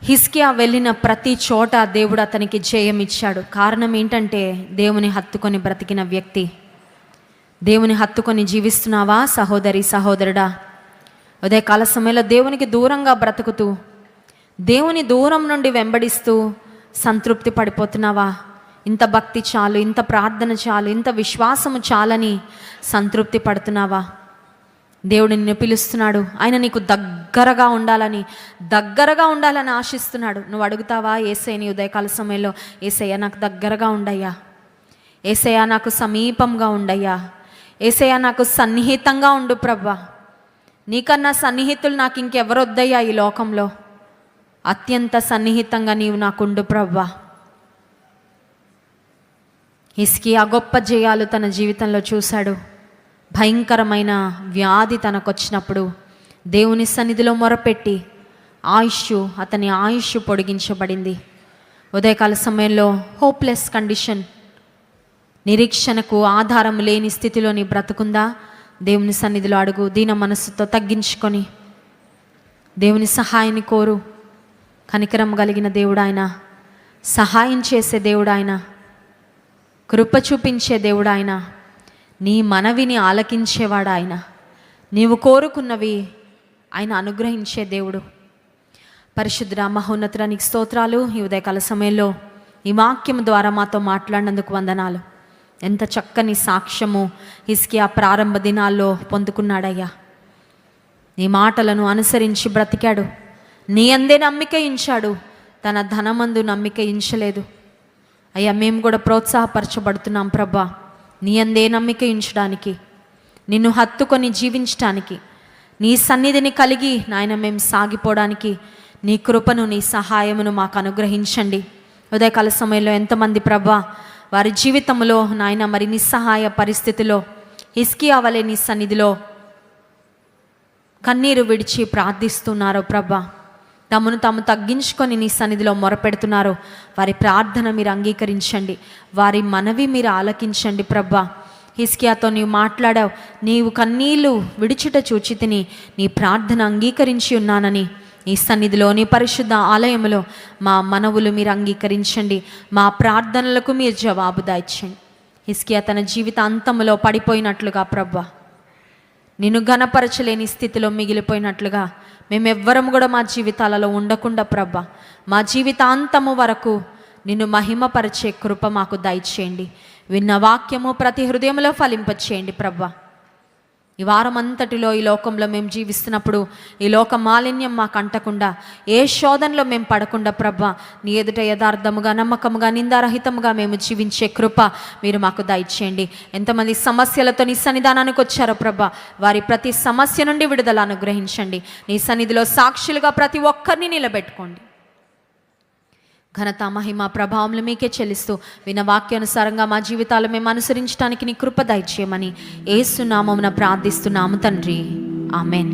హిజ్కియా వెళ్ళిన ప్రతి చోట దేవుడు అతనికి జయం ఇచ్చాడు. కారణం ఏంటంటే దేవుని హత్తుకొని బ్రతికిన వ్యక్తి. దేవుని హత్తుకొని జీవిస్తున్నావా సహోదరి, సహోదరుడా? ఉదయకాల సమయంలో దేవునికి దూరంగా బ్రతుకుతూ, దేవుని దూరం నుండి వెంబడిస్తూ సంతృప్తి పడిపోతున్నావా? ఇంత భక్తి చాలు, ఇంత ప్రార్థన చాలు, ఇంత విశ్వాసము చాలని సంతృప్తి పడుతున్నావా? దేవుడు నిన్ను పిలుస్తున్నాడు. ఆయన నీకు దగ్గరగా ఉండాలని ఆశిస్తున్నాడు. నువ్వు అడుగుతావా యేసయ్యని ఉదయకాల సమయంలో? యేసయ్య నాకు దగ్గరగా ఉండయ్యా, యేసయ్య నాకు సమీపంగా ఉండయ్యా, యేసయ్య నాకు సన్నిహితంగా ఉండు ప్రభా. నీకన్నా సన్నిహితులు నాకు ఇంకెవరొద్దయ్యా ఈ లోకంలో. అత్యంత సన్నిహితంగా నీవు నాకుండు ప్రభా. హిజ్కియా గొప్ప జయాలు తన జీవితంలో చూశాడు. భయంకరమైన వ్యాధి తనకొచ్చినప్పుడు దేవుని సన్నిధిలో మొరపెట్టి అతని ఆయుష్ పొడిగించబడింది. ఉదయకాల సమయంలో హోప్లెస్ కండిషన్, నిరీక్షణకు ఆధారం లేని స్థితిలోని బ్రతుకుందా? దేవుని సన్నిధిలో అడుగు. దీన మనస్సుతో తగ్గించుకొని దేవుని సహాయాన్ని కోరు. కనికరం కలిగిన దేవుడు ఆయన, సహాయం చేసే దేవుడు ఆయన, కృప చూపించే దేవుడు ఆయన, నీ మనవిని ఆలకించేవాడు ఆయన, నీవు కోరుకున్నవి ఆయన అనుగ్రహించే దేవుడు. పరిశుద్ధ మహోన్నతుడా నీకు స్తోత్రాలు. ఈ ఉదయకాల సమయంలో ఈ వాక్యం ద్వారా మాతో మాట్లాడినందుకు వందనాలు. ఎంత చక్కని సాక్ష్యము హిజ్కియా ప్రారంభ దినాల్లో పొందుకున్నాడయ్యా. నీ మాటలను అనుసరించి బ్రతికాడు. నీ అందే నమ్మిక ఉంచాడు, తన ధనమందు నమ్మిక ఉంచలేదు. అయ్యా, మేము కూడా ప్రోత్సాహపరచబడుతున్నాం ప్రభా. నీ అందే నమ్మిక ఉంచడానికి, నిన్ను హత్తుకొని జీవించడానికి, నీ సన్నిధిని కలిగి నాయన మేము సాగిపోవడానికి నీ కృపను, నీ సహాయమును మాకు అనుగ్రహించండి. ఉదయకాల సమయంలో ఎంతమంది ప్రభా వారి జీవితంలో నాయన మరి నిస్సహాయ పరిస్థితిలో హిజ్కియా వలె నీ సన్నిధిలో కన్నీరు విడిచి ప్రార్థిస్తున్నారో ప్రభా, తమను తాము తగ్గించుకొని నీ సన్నిధిలో మొరపెడుతున్నారు. వారి ప్రార్థన మీరు అంగీకరించండి, వారి మనవి మీరు ఆలకించండి ప్రభా. హిజ్కియాతో నీవు మాట్లాడావు, నీవు కన్నీళ్ళు విడిచుట చూచితిని, నీ ప్రార్థన అంగీకరించి ఉన్నానని. నీ సన్నిధిలో నీ పరిశుద్ధ ఆలయంలో మా మనవులు మీరు అంగీకరించండి, మా ప్రార్థనలకు మీరు జవాబు దాయిచ్చండి. హిజ్కియా తన జీవిత అంతములో పడిపోయినట్లుగా ప్రభా, నిన్ను ఘనపరచలేని స్థితిలో మిగిలిపోయినట్లుగా మేమెవ్వరం కూడా మా జీవితాలలో ఉండకుండా ప్రభా, మా జీవితాంతము వరకు నిన్ను మహిమపరిచే కృప మాకు దయచేయండి. విన్న వాక్యము ప్రతి హృదయంలో ఫలింపచేయండి ప్రభా. ఈ వారం అంతటిలో ఈ లోకంలో మేము జీవిస్తున్నప్పుడు ఈ లోక మాలిన్యం మాకు అంటకుండా, ఏ శోధనలో మేము పడకుండా ప్రభా, నీ ఎదుట యథార్థముగా, నమ్మకముగా, నిందారహితముగా మేము జీవించే కృప మీరు మాకు దయచేయండి. ఎంతమంది సమస్యలతో నీ సన్నిధానానికి వచ్చారో ప్రభా, వారి ప్రతి సమస్య నుండి విడుదల అనుగ్రహించండి. నీ సన్నిధిలో సాక్షులుగా ప్రతి ఒక్కరిని నిలబెట్టుకోండి. ఘనత, మహిమ, ప్రభావములు మీకే చెల్లిస్తూ విన్న వాక్యానుసారంగా మా జీవితాలు మేము అనుసరించడానికి నీ కృప దయచేయమని యేసు నామమున ప్రార్థిస్తున్నాము తండ్రి. ఆమెన్.